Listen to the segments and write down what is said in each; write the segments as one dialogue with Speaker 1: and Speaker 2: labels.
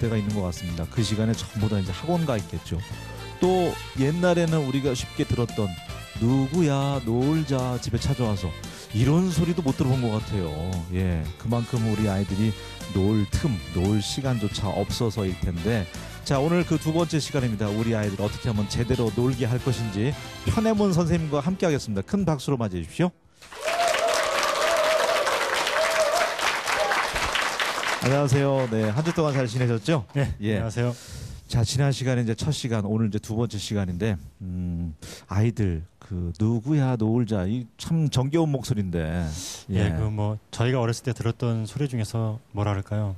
Speaker 1: 때가 있는 것 같습니다. 그 시간에 전부 다 이제 학원 가 있겠죠. 또 옛날에는 우리가 쉽게 들었던 누구야 놀자 집에 찾아와서 이런 소리도 못 들어본 것 같아요. 예, 그만큼 우리 아이들이 놀 틈, 놀 시간조차 없어서일 텐데, 자, 오늘 그 두 번째 시간입니다. 우리 아이들 어떻게 하면 제대로 놀게 할 것인지 편혜문 선생님과 함께 하겠습니다. 큰 박수로 맞이해 주십시오. 안녕하세요. 네, 한 주 동안 잘 지내셨죠?
Speaker 2: 네,
Speaker 1: 예.
Speaker 2: 안녕하세요.
Speaker 1: 자, 지난 시간에 이제 첫 시간, 오늘 이제 두 번째 시간인데, 아이들 그 누구야 놀자, 이 참 정겨운 목소리인데,
Speaker 2: 예, 그 뭐 저희가 어렸을 때 들었던 소리 중에서 뭐라 그럴까요?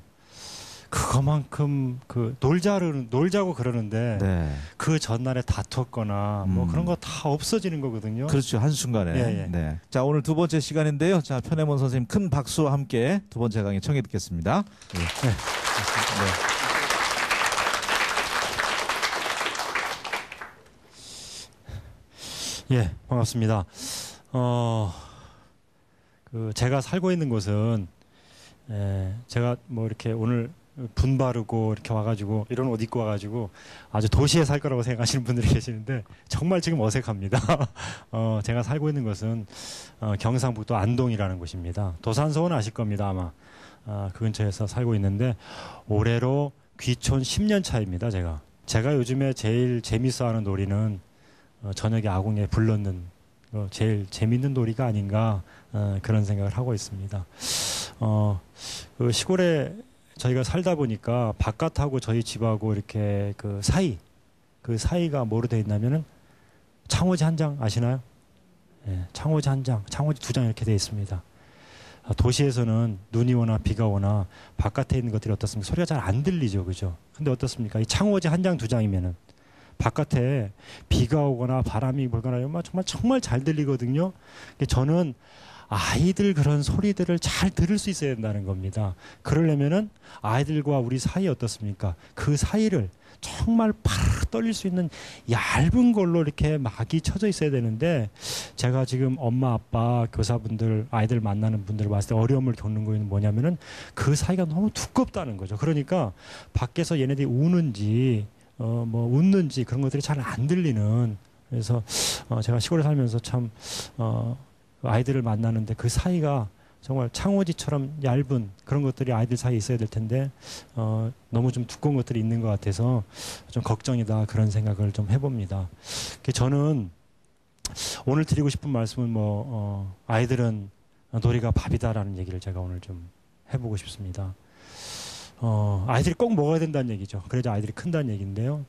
Speaker 2: 그거만큼 그 놀자고 그러는데
Speaker 1: 네.
Speaker 2: 그 전날에 다퉜거나 뭐 그런 거 다 없어지는 거거든요.
Speaker 1: 그렇죠, 한 순간에.
Speaker 2: 예, 예.
Speaker 1: 네. 자, 오늘 두 번째 시간인데요. 자, 편혜문 선생님 큰 박수와 함께 두 번째 강의 청해 듣겠습니다. 네.
Speaker 2: 네. 예, 반갑습니다. 제가 살고 있는 곳은, 제가 뭐 이렇게 오늘 분 바르고 이렇게 와가지고 이런 옷 입고 와가지고 아주 도시에 살 거라고 생각하시는 분들이 계시는데 정말 지금 어색합니다. 제가 살고 있는 곳은 경상북도 안동이라는 곳입니다. 도산서원 아실 겁니다, 아마. 그 근처에서 살고 있는데 올해로 귀촌 10년 차입니다, 제가 요즘에 제일 재밌어하는 놀이는 저녁에 아궁이에 불 넣는 제일 재밌는 놀이가 아닌가 그런 생각을 하고 있습니다. 그 시골에 저희가 살다 보니까 바깥하고 저희 집하고 이렇게 그 사이가 뭐로 되어 있냐면은 창호지 한 장 아시나요? 예, 창호지 한 장, 창호지 두 장 이렇게 되어 있습니다. 도시에서는 눈이 오나 비가 오나 바깥에 있는 것들이 어떻습니까? 소리가 잘 안 들리죠, 그죠? 근데 어떻습니까? 이 창호지 한 장, 두 장이면은 바깥에 비가 오거나 바람이 불거나 이런 정말 잘 들리거든요. 저는 아이들 그런 소리들을 잘 들을 수 있어야 된다는 겁니다. 그러려면은 아이들과 우리 사이 어떻습니까? 그 사이를 정말 파르르 떨릴 수 있는 얇은 걸로 이렇게 막이 쳐져 있어야 되는데, 제가 지금 엄마, 아빠, 교사분들, 아이들 만나는 분들을 봤을 때 어려움을 겪는 거는 뭐냐면은 그 사이가 너무 두껍다는 거죠. 그러니까 밖에서 얘네들이 우는지 뭐 웃는지 그런 것들이 잘 안 들리는, 그래서 제가 시골에 살면서 참 아이들을 만나는데 그 사이가 정말 창호지처럼 얇은 그런 것들이 아이들 사이에 있어야 될 텐데 너무 좀 두꺼운 것들이 있는 것 같아서 좀 걱정이다, 그런 생각을 좀 해봅니다. 저는 오늘 드리고 싶은 말씀은 아이들은 놀이가 밥이다라는 얘기를 제가 오늘 좀 해보고 싶습니다. 아이들이 꼭 먹어야 된다는 얘기죠. 그래야 아이들이 큰다는 얘기인데요.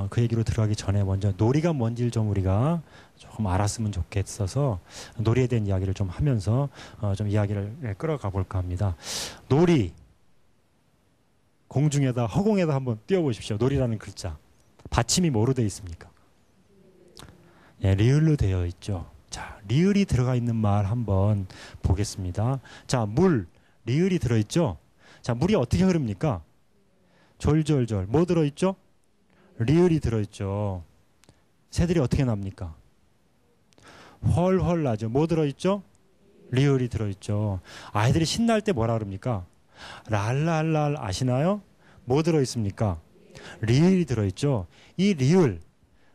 Speaker 2: 그 얘기로 들어가기 전에 먼저 놀이가 뭔지를 좀 우리가 조금 알았으면 좋겠어서 놀이에 대한 이야기를 좀 하면서 좀 이야기를 끌어가 볼까 합니다. 놀이, 공중에다 허공에다 한번 띄워보십시오. 놀이라는 글자 받침이 뭐로 되어 있습니까? 예, 리을로 되어 있죠. 자, 리을이 들어가 있는 말 한번 보겠습니다. 자, 물, 리을이 들어있죠. 자, 물이 어떻게 흐릅니까? 졸졸졸. 뭐 들어있죠? 리을이 들어있죠. 새들이 어떻게 납니까? 헐헐 나죠. 뭐 들어있죠? 리을이 들어있죠. 아이들이 신날 때 뭐라 그럽니까? 랄랄랄 아시나요? 뭐 들어있습니까? 리을이 들어있죠. 이 리을,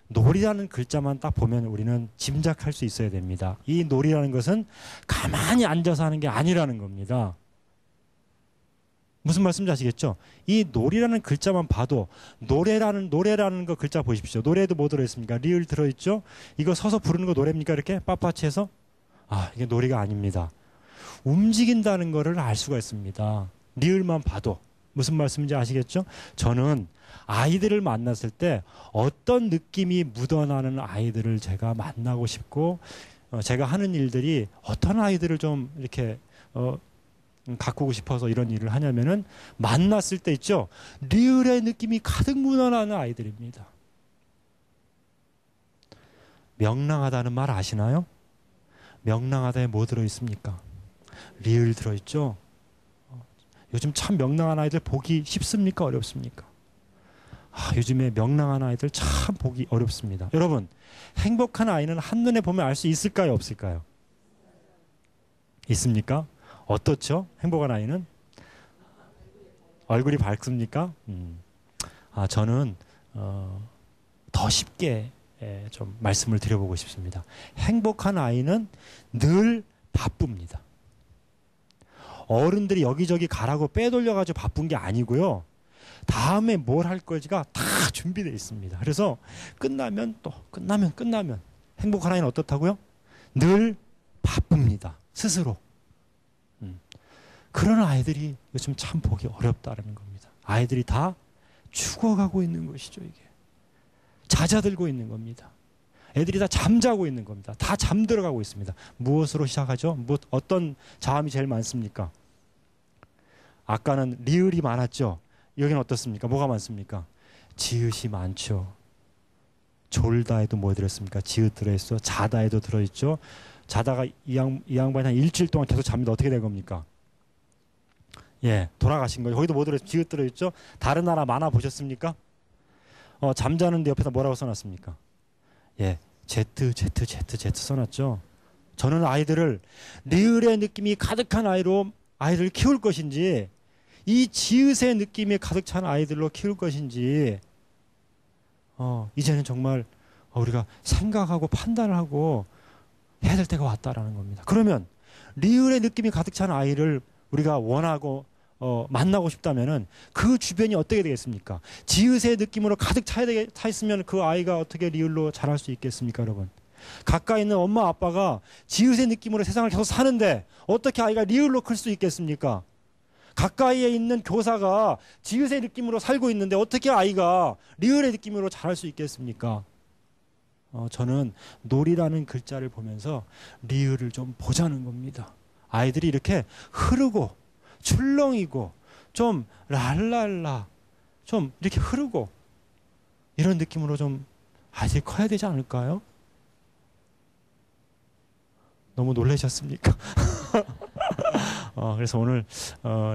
Speaker 2: 놀이라는 글자만 딱 보면 우리는 짐작할 수 있어야 됩니다. 이 놀이라는 것은 가만히 앉아서 하는 게 아니라는 겁니다. 무슨 말씀인지 아시겠죠? 이 놀이라는 글자만 봐도 노래라는 거 글자 보십시오. 노래에도 뭐 들어있습니까? 리을 들어있죠? 이거 서서 부르는 거 노래입니까? 이렇게 빳빳이 해서? 이게 놀이가 아닙니다. 움직인다는 거를 알 수가 있습니다. 리을만 봐도. 무슨 말씀인지 아시겠죠? 저는 아이들을 만났을 때 어떤 느낌이 묻어나는 아이들을 제가 만나고 싶고, 제가 하는 일들이 어떤 아이들을 좀 이렇게 가꾸고 싶어서 이런 일을 하냐면은 만났을 때 있죠. 리을의 느낌이 가득 묻어나는 아이들입니다. 명랑하다는 말 아시나요? 명랑하다에 뭐 들어있습니까? 리을 들어있죠. 요즘 참 명랑한 아이들 보기 쉽습니까? 어렵습니까? 요즘에 명랑한 아이들 참 보기 어렵습니다. 여러분, 행복한 아이는 한눈에 보면 알 수 있을까요? 없을까요? 있습니까? 어떻죠? 행복한 아이는? 얼굴이 밝습니까? 저는 더 쉽게 좀 말씀을 드려보고 싶습니다. 행복한 아이는 늘 바쁩니다. 어른들이 여기저기 가라고 빼돌려가지고 바쁜 게 아니고요. 다음에 뭘 할 거지가 다 준비되어 있습니다. 그래서 끝나면 행복한 아이는 어떻다고요? 늘 바쁩니다. 스스로. 그런 아이들이 요즘 참 보기 어렵다는 겁니다. 아이들이 다 죽어가고 있는 것이죠. 이게 잦아들고 있는 겁니다. 애들이 다 잠자고 있는 겁니다. 다 잠들어가고 있습니다. 무엇으로 시작하죠? 어떤 자음이 제일 많습니까? 아까는 리을이 많았죠. 여기는 어떻습니까? 뭐가 많습니까? 지읒이 많죠. 졸다에도 뭐 들었습니까? 지읒 들어있어. 자다에도 들어있죠. 자다가 이 양반이 한 일주일 동안 계속 잡니다. 어떻게 된 겁니까? 돌아가신 거예요. 거기도 뭐 들어있죠? 지읒 들어있죠. 다른 나라 만화 보셨습니까? 잠자는데 옆에다 뭐라고 써놨습니까? Z 써놨죠. 저는 아이들을 리을의 느낌이 가득한 아이로 아이들을 키울 것인지 이 지읒의 느낌이 가득 찬 아이들로 키울 것인지 이제는 정말 우리가 생각하고 판단을 하고 해야 될 때가 왔다라는 겁니다. 그러면 리을의 느낌이 가득 찬 아이를 우리가 원하고 만나고 싶다면은 그 주변이 어떻게 되겠습니까? 지읒의 느낌으로 가득 차 있으면 그 아이가 어떻게 리을로 자랄 수 있겠습니까, 여러분? 가까이 있는 엄마 아빠가 지읒의 느낌으로 세상을 계속 사는데 어떻게 아이가 리을로 클 수 있겠습니까? 가까이에 있는 교사가 지읒의 느낌으로 살고 있는데 어떻게 아이가 리을의 느낌으로 자랄 수 있겠습니까? 저는 놀이라는 글자를 보면서 리을을 좀 보자는 겁니다. 아이들이 이렇게 흐르고 출렁이고 좀 랄랄라 좀 이렇게 흐르고 이런 느낌으로 좀 아이들이 커야 되지 않을까요? 너무 놀라셨습니까? 그래서 오늘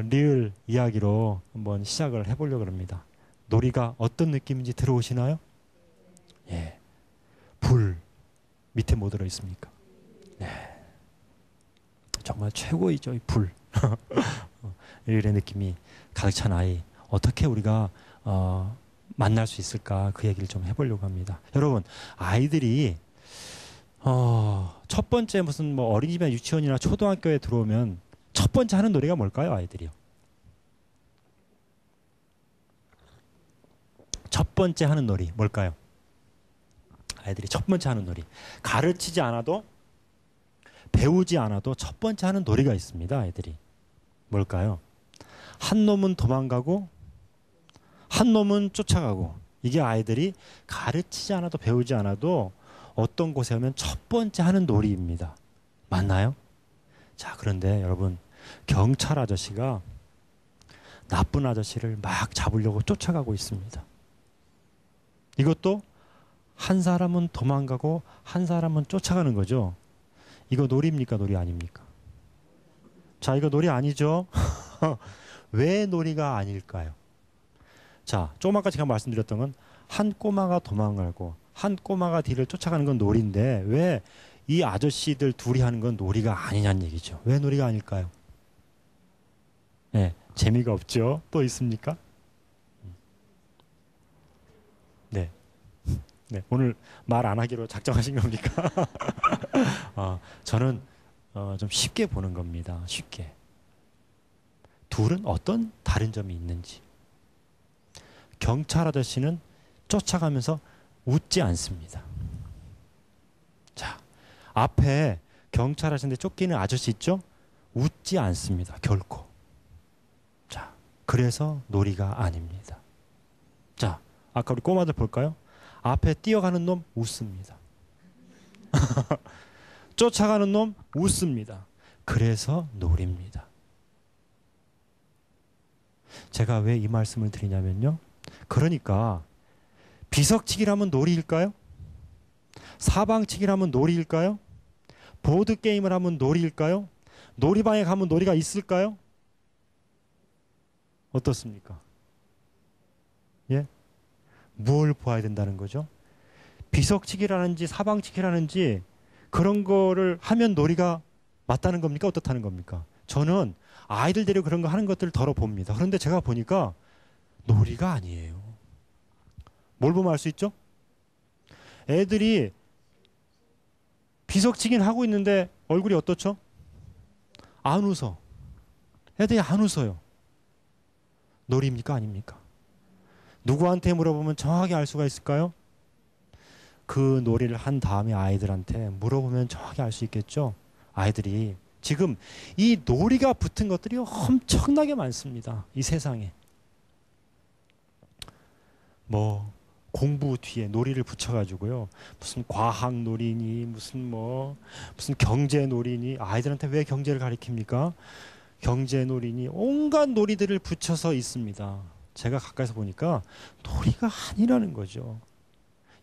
Speaker 2: 리을 이야기로 한번 시작을 해보려고 합니다. 놀이가 어떤 느낌인지 들어오시나요? 불 밑에 뭐 들어있습니까? 정말 최고이죠, 이 불. 리을의 느낌이 가득 찬 아이 어떻게 우리가 만날 수 있을까 그 얘기를 좀 해보려고 합니다. 여러분 아이들이 첫 번째 무슨 뭐 어린이집이나 유치원이나 초등학교에 들어오면 첫 번째 하는 놀이가 뭘까요? 아이들이요. 첫 번째 하는 놀이 뭘까요? 아이들이 첫 번째 하는 놀이 가르치지 않아도 배우지 않아도 첫 번째 하는 놀이가 있습니다. 아이들이 뭘까요? 한 놈은 도망가고 한 놈은 쫓아가고 이게 아이들이 가르치지 않아도 배우지 않아도 어떤 곳에 오면 첫 번째 하는 놀이입니다. 맞나요? 자, 그런데 여러분 경찰 아저씨가 나쁜 아저씨를 막 잡으려고 쫓아가고 있습니다. 이것도 한 사람은 도망가고 한 사람은 쫓아가는 거죠. 이거 놀이입니까? 놀이 아닙니까? 자, 이거 놀이 아니죠? 왜 놀이가 아닐까요? 자, 조금 아까 제가 말씀드렸던 건 한 꼬마가 도망가고 한 꼬마가 뒤를 쫓아가는 건 놀이인데 왜 이 아저씨들 둘이 하는 건 놀이가 아니냐는 얘기죠. 왜 놀이가 아닐까요? 재미가 없죠. 또 있습니까? 네, 오늘 말 안 하기로 작정하신 겁니까? 저는 좀 쉽게 보는 겁니다. 쉽게. 둘은 어떤 다른 점이 있는지. 경찰 아저씨는 쫓아가면서 웃지 않습니다. 자, 앞에 경찰 아저씨인데 쫓기는 아저씨 있죠? 웃지 않습니다. 결코. 자, 그래서 놀이가 아닙니다. 자, 아까 우리 꼬마들 볼까요? 앞에 뛰어가는 놈 웃습니다. 쫓아가는 놈 웃습니다. 그래서 놀입니다. 제가 왜 이 말씀을 드리냐면요. 그러니까 비석치기라면 놀이일까요? 사방치기라면 놀이일까요? 보드게임을 하면 놀이일까요? 놀이방에 가면 놀이가 있을까요? 어떻습니까? 뭘 보아야 된다는 거죠? 비석치기라는지 사방치기라는지 그런 거를 하면 놀이가 맞다는 겁니까? 어떻다는 겁니까? 저는 아이들 데리고 그런 거 하는 것들을 덜어봅니다. 그런데 제가 보니까 놀이가 아니에요. 뭘 보면 알 수 있죠? 애들이 비석치긴 하고 있는데 얼굴이 어떻죠? 안 웃어. 애들이 안 웃어요. 놀이입니까? 아닙니까? 누구한테 물어보면 정확히 알 수가 있을까요? 그 놀이를 한 다음에 아이들한테 물어보면 정확히 알 수 있겠죠? 아이들이 지금 이 놀이가 붙은 것들이 엄청나게 많습니다. 이 세상에. 뭐 공부 뒤에 놀이를 붙여가지고요. 무슨 과학 놀이니 무슨 경제 놀이니 아이들한테 왜 경제를 가르칩니까? 경제 놀이니 온갖 놀이들을 붙여서 있습니다. 제가 가까이서 보니까 놀이가 아니라는 거죠.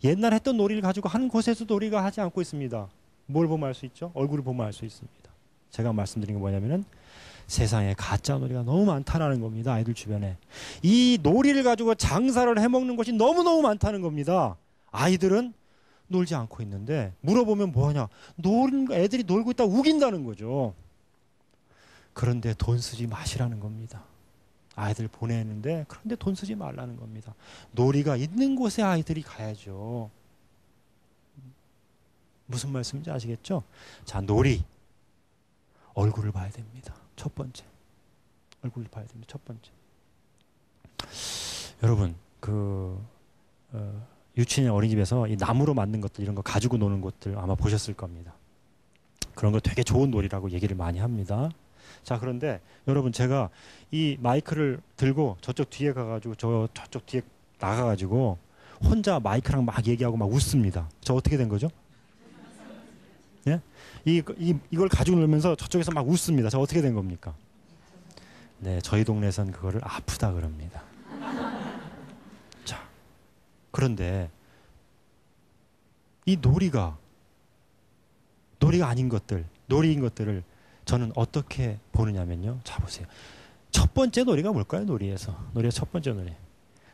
Speaker 2: 옛날 했던 놀이를 가지고 한 곳에서 놀이가 하지 않고 있습니다. 뭘 보면 알 수 있죠? 얼굴을 보면 알 수 있습니다. 제가 말씀드린 게 뭐냐면은 세상에 가짜 놀이가 너무 많다라는 겁니다. 아이들 주변에. 이 놀이를 가지고 장사를 해먹는 것이 너무너무 많다는 겁니다. 아이들은 놀지 않고 있는데 물어보면 뭐하냐. 애들이 놀고 있다고 우긴다는 거죠. 그런데 돈 쓰지 마시라는 겁니다. 아이들 보내는데 그런데 돈 쓰지 말라는 겁니다. 놀이가 있는 곳에 아이들이 가야죠. 무슨 말씀인지 아시겠죠? 자, 놀이. 얼굴을 봐야 됩니다. 첫 번째. 얼굴을 봐야 됩니다. 첫 번째. 여러분, 유치원 어린이집에서 이 나무로 만든 것들 이런 거 가지고 노는 것들 아마 보셨을 겁니다. 그런 거 되게 좋은 놀이라고 얘기를 많이 합니다. 자, 그런데 여러분 제가 이 마이크를 들고 저쪽 뒤에 가가지고 저쪽 뒤에 나가가지고 혼자 마이크랑 막 얘기하고 막 웃습니다. 저 어떻게 된 거죠? 예? 이걸 가지고 놀면서 저쪽에서 막 웃습니다. 저 어떻게 된 겁니까? 네, 저희 동네에선 그거를 아프다 그럽니다. 자, 그런데 이 놀이가 아닌 것들, 놀이인 것들을 저는 어떻게 보느냐면요. 자, 보세요. 첫 번째 놀이가 뭘까요? 놀이의 첫 번째 놀이.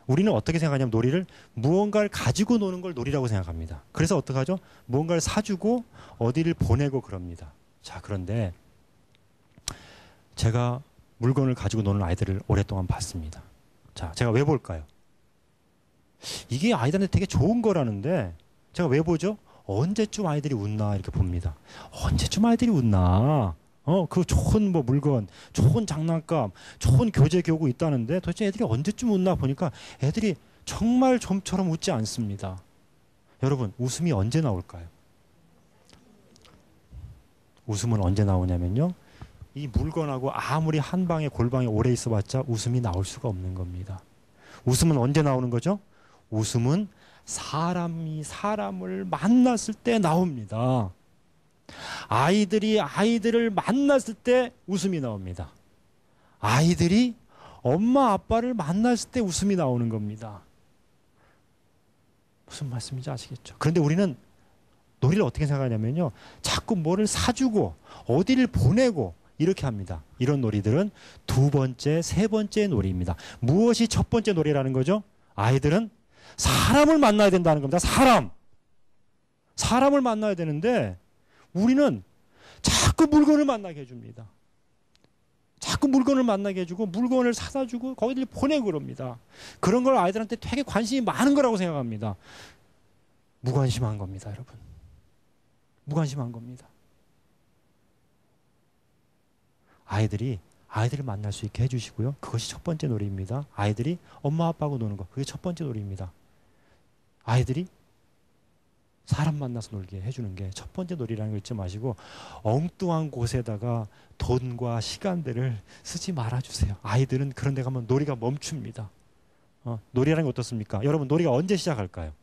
Speaker 2: 우리는 어떻게 생각하냐면 놀이를 무언가를 가지고 노는 걸 놀이라고 생각합니다. 그래서 어떻게 하죠? 무언가를 사주고 어디를 보내고 그럽니다. 자, 그런데 제가 물건을 가지고 노는 아이들을 오랫동안 봤습니다. 자, 제가 왜 볼까요? 이게 아이들한테 되게 좋은 거라는데 제가 왜 보죠? 언제쯤 아이들이 웃나 이렇게 봅니다. 언제쯤 아이들이 웃나? 그 좋은 물건, 좋은 장난감, 좋은 교재 교구 있다는데 도대체 애들이 언제쯤 웃나 보니까 애들이 정말 좀처럼 웃지 않습니다. 여러분, 웃음이 언제 나올까요? 웃음은 언제 나오냐면요. 이 물건하고 아무리 한 방에 골방에 오래 있어봤자 웃음이 나올 수가 없는 겁니다. 웃음은 언제 나오는 거죠? 웃음은 사람이 사람을 만났을 때 나옵니다. 아이들이 아이들을 만났을 때 웃음이 나옵니다. 아이들이 엄마 아빠를 만났을 때 웃음이 나오는 겁니다. 무슨 말씀인지 아시겠죠? 그런데 우리는 놀이를 어떻게 생각하냐면요. 자꾸 뭐를 사주고 어디를 보내고 이렇게 합니다. 이런 놀이들은 두 번째, 세 번째 놀이입니다. 무엇이 첫 번째 놀이라는 거죠? 아이들은 사람을 만나야 된다는 겁니다. 사람을 만나야 되는데 우리는 자꾸 물건을 만나게 해줍니다. 자꾸 물건을 만나게 해주고 물건을 사다 주고 거기를 보내고 그럽니다. 그런 걸 아이들한테 되게 관심이 많은 거라고 생각합니다. 무관심한 겁니다, 여러분. 무관심한 겁니다. 아이들을 만날 수 있게 해주시고요. 그것이 첫 번째 놀이입니다. 아이들이 엄마 아빠하고 노는 거, 그게 첫 번째 놀이입니다. 아이들이 사람 만나서 놀게 해주는 게 첫 번째 놀이라는 걸 잊지 마시고 엉뚱한 곳에다가 돈과 시간들을 쓰지 말아주세요. 아이들은 그런 데 가면 놀이가 멈춥니다. 놀이라는 게 어떻습니까? 여러분, 놀이가 언제 시작할까요?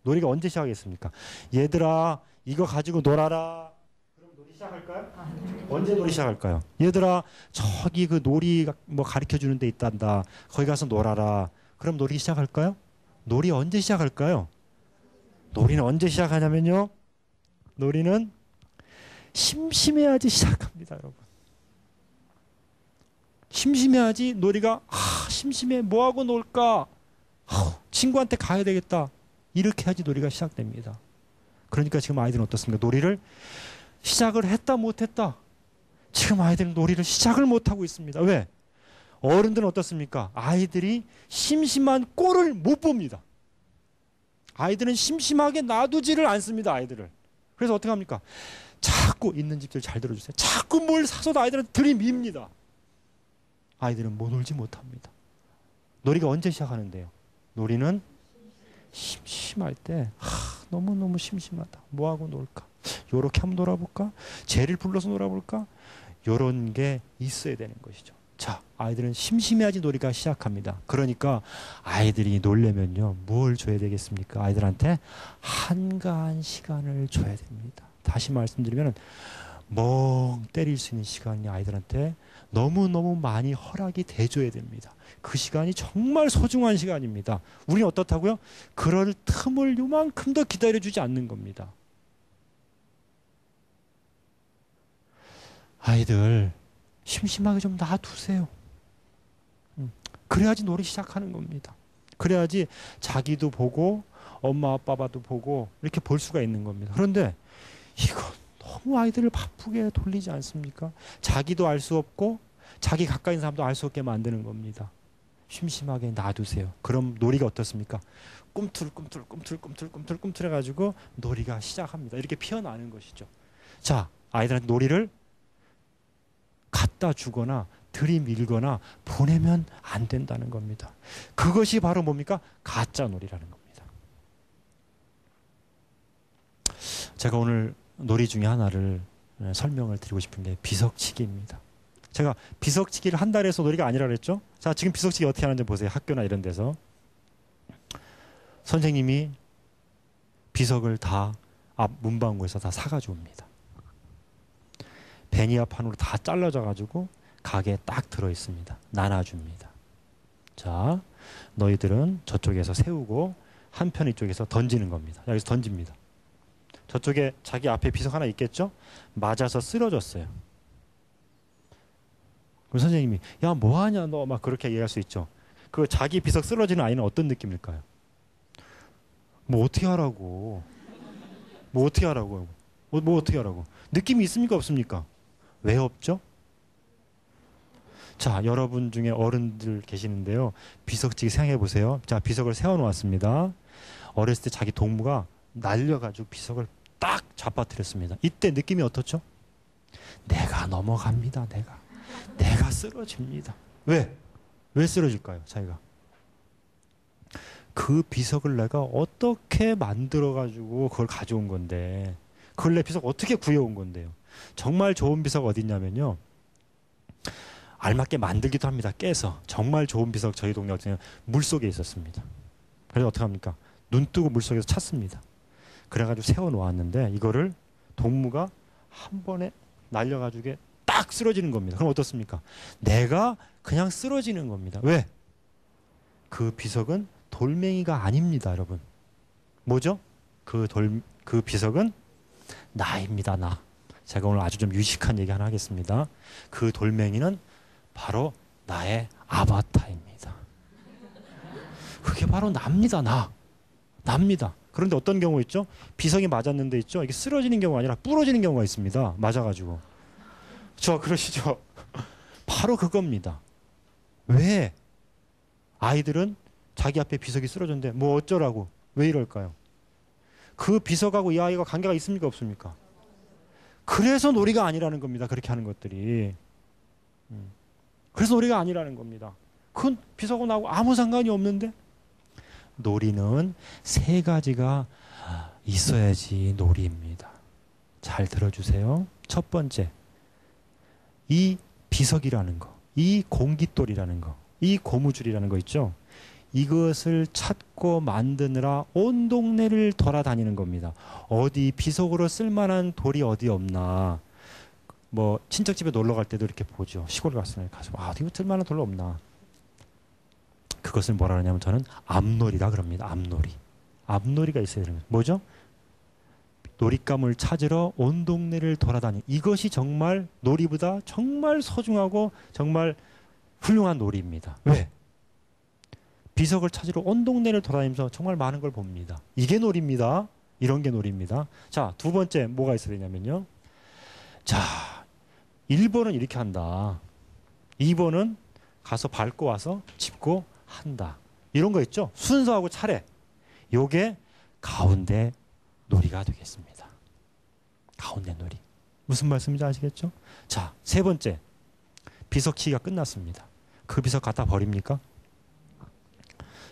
Speaker 2: 놀이가 언제 시작하겠습니까? 얘들아, 이거 가지고 놀아라. 그럼 놀이 시작할까요? 언제 놀이 시작할까요? 얘들아, 저기 그 놀이 가르쳐주는 데 있단다. 거기 가서 놀아라. 그럼 놀이 시작할까요? 놀이 언제 시작할까요? 놀이는 언제 시작하냐면요. 놀이는 심심해야지 시작합니다, 여러분. 심심해야지 놀이가 심심해 뭐하고 놀까? 친구한테 가야 되겠다. 이렇게 해야지 놀이가 시작됩니다. 그러니까 지금 아이들은 어떻습니까? 놀이를 시작을 했다 못했다 지금 아이들은 놀이를 시작을 못하고 있습니다. 왜? 어른들은 어떻습니까? 아이들이 심심한 꼴을 못 봅니다. 아이들은 심심하게 놔두지를 않습니다. 아이들을. 그래서 어떻게 합니까? 자꾸 있는 집들 잘 들어주세요. 자꾸 뭘 사서도 아이들한테 들이밉니다. 아이들은 뭐 놀지 못합니다. 놀이가 언제 시작하는데요? 놀이는 심심할 때 너무너무 심심하다. 뭐하고 놀까? 요렇게 한번 놀아볼까? 쟤를 불러서 놀아볼까? 요런 게 있어야 되는 것이죠. 자, 아이들은 심심해야지 놀이가 시작합니다. 그러니까 아이들이 놀려면요, 뭘 줘야 되겠습니까? 아이들한테 한가한 시간을 줘야 됩니다. 다시 말씀드리면 멍 때릴 수 있는 시간이 아이들한테 너무너무 많이 허락이 돼줘야 됩니다. 그 시간이 정말 소중한 시간입니다. 우리는 어떻다고요? 그럴 틈을 요만큼 더 기다려주지 않는 겁니다. 아이들 심심하게 좀 놔두세요. 그래야지 놀이 시작하는 겁니다. 그래야지 자기도 보고 엄마 아빠도 보고 이렇게 볼 수가 있는 겁니다. 그런데 이건 너무 아이들을 바쁘게 돌리지 않습니까? 자기도 알 수 없고 자기 가까이 있는 사람도 알 수 없게 만드는 겁니다. 심심하게 놔두세요. 그럼 놀이가 어떻습니까? 꿈틀꿈틀 해가지고 놀이가 시작합니다. 이렇게 피어나는 것이죠. 자, 아이들한테 놀이를 갖다 주거나 들이밀거나 보내면 안 된다는 겁니다. 그것이 바로 뭡니까? 가짜 놀이라는 겁니다. 제가 오늘 놀이 중에 하나를 설명을 드리고 싶은 게 비석치기입니다. 제가 비석치기를 한 달에서 놀이가 아니라 그랬죠? 자, 지금 비석치기 어떻게 하는지 보세요. 학교나 이런 데서. 선생님이 비석을 다 앞 문방구에서 다 사가지고 옵니다. 베니아 판으로 다 잘라져가지고 가게에 딱 들어있습니다. 나눠줍니다. 자, 너희들은 저쪽에서 세우고 한편 이쪽에서 던지는 겁니다. 여기서 던집니다. 저쪽에 자기 앞에 비석 하나 있겠죠? 맞아서 쓰러졌어요. 그럼 선생님이 야 뭐하냐 너 막 그렇게 얘기할 수 있죠. 그 자기 비석 쓰러지는 아이는 어떤 느낌일까요? 뭐 어떻게 하라고? 뭐 어떻게 하라고? 뭐 어떻게 하라고? 느낌이 있습니까 없습니까? 왜 없죠? 자, 여러분 중에 어른들 계시는데요. 비석치기 생각해 보세요. 자, 비석을 세워놓았습니다. 어렸을 때 자기 동무가 날려가지고 비석을 딱 잡아뜨렸습니다. 이때 느낌이 어떻죠? 내가 넘어갑니다. 내가 쓰러집니다. 왜? 왜 쓰러질까요? 자기가. 그 비석을 내가 어떻게 만들어가지고 그걸 가져온 건데 그걸 내 비석 어떻게 구해온 건데요. 정말 좋은 비석 어디 있냐면요. 알맞게 만들기도 합니다. 깨서. 정말 좋은 비석 저희 동네 어쩌면 물속에 있었습니다. 그래서 어떻게 합니까? 눈 뜨고 물속에서 찾습니다. 그래가지고 세워놓았는데 이거를 동무가 한 번에 날려가지고 딱 쓰러지는 겁니다. 그럼 어떻습니까? 내가 그냥 쓰러지는 겁니다. 왜? 그 비석은 돌멩이가 아닙니다, 여러분. 뭐죠? 그 비석은 나입니다, 나. 제가 오늘 아주 좀 유식한 얘기 하나 하겠습니다. 그 돌멩이는 바로 나의 아바타입니다. 그게 바로 납니다, 납니다. 그런데 어떤 경우 있죠? 비석이 맞았는데 있죠? 이게 쓰러지는 경우가 아니라 부러지는 경우가 있습니다. 맞아가지고. 그러시죠? 바로 그겁니다. 왜? 아이들은 자기 앞에 비석이 쓰러졌는데 뭐 어쩌라고? 왜 이럴까요? 그 비석하고 이 아이가 관계가 있습니까 없습니까? 그래서 놀이가 아니라는 겁니다. 그렇게 하는 것들이. 그래서 놀이가 아니라는 겁니다. 그건 비석하고 나하고 아무 상관이 없는데 놀이는 세 가지가 있어야지 놀이입니다. 잘 들어주세요. 첫 번째, 이 비석이라는 거, 이 공깃돌이라는 거, 이 고무줄이라는 거 있죠? 이것을 찾고 만드느라 온 동네를 돌아다니는 겁니다. 어디 비석으로 쓸만한 돌이 어디 없나. 뭐 친척집에 놀러 갈 때도 이렇게 보죠. 시골 가서 어디 쓸만한 돌 없나. 그것을 뭐라 하냐면 저는 앞놀이라 그럽니다. 앞놀이가 있어야 되는 거죠. 뭐죠? 놀잇감을 찾으러 온 동네를 돌아다니는, 이것이 정말 놀이보다 정말 소중하고 정말 훌륭한 놀이입니다. 왜? 비석을 찾으러 온 동네를 돌아다니면서 정말 많은 걸 봅니다. 이게 놀이입니다. 이런 게 놀이입니다. 자, 두 번째 뭐가 있어야 되냐면요. 자, 1번은 이렇게 한다. 2번은 가서 밟고 와서 짚고 한다. 이런 거 있죠. 순서하고 차례. 요게 가운데 놀이가 되겠습니다. 가운데 놀이. 무슨 말씀인지 아시겠죠? 자, 세 번째. 비석치기가 끝났습니다. 그 비석 갖다 버립니까?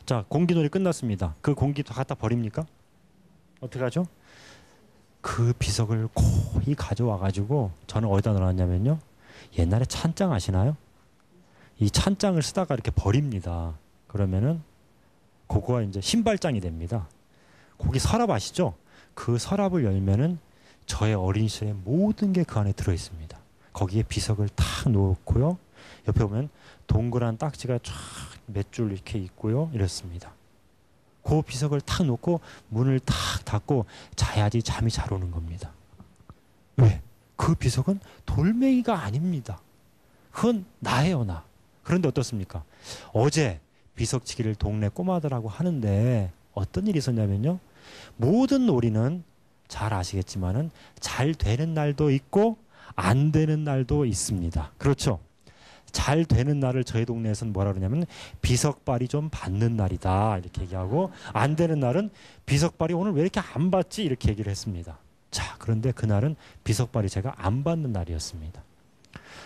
Speaker 2: 자, 공기놀이 끝났습니다. 그 공기 갖다 버립니까? 어떻게 하죠? 그 비석을 고이 가져와 가지고 저는 어디다 넣었냐면요. 옛날에 찬장 아시나요? 이 찬장을 쓰다가 이렇게 버립니다. 그러면은 그거가 이제 신발장이 됩니다. 거기 서랍 아시죠? 그 서랍을 열면은 저의 어린 시절의 모든 게 그 안에 들어 있습니다. 거기에 비석을 탁 놓고요. 옆에 보면 동그란 딱지가 쫙 몇 줄 이렇게 있고요. 이렇습니다. 그 비석을 탁 놓고 문을 탁 닫고 자야지 잠이 잘 오는 겁니다. 왜? 그 비석은 돌멩이가 아닙니다. 그건 나예요, 나. 그런데 어떻습니까? 어제 비석치기를 동네 꼬마들하고 하는데 어떤 일이 있었냐면요. 모든 놀이는 잘 아시겠지만은 잘 되는 날도 있고 안 되는 날도 있습니다. 그렇죠? 잘 되는 날을 저희 동네에서는 뭐라 그러냐면 비석발이 좀 받는 날이다 이렇게 얘기하고, 안 되는 날은 비석발이 오늘 왜 이렇게 안 받지 이렇게 얘기를 했습니다. 자, 그런데 그날은 비석발이 제가 안 받는 날이었습니다.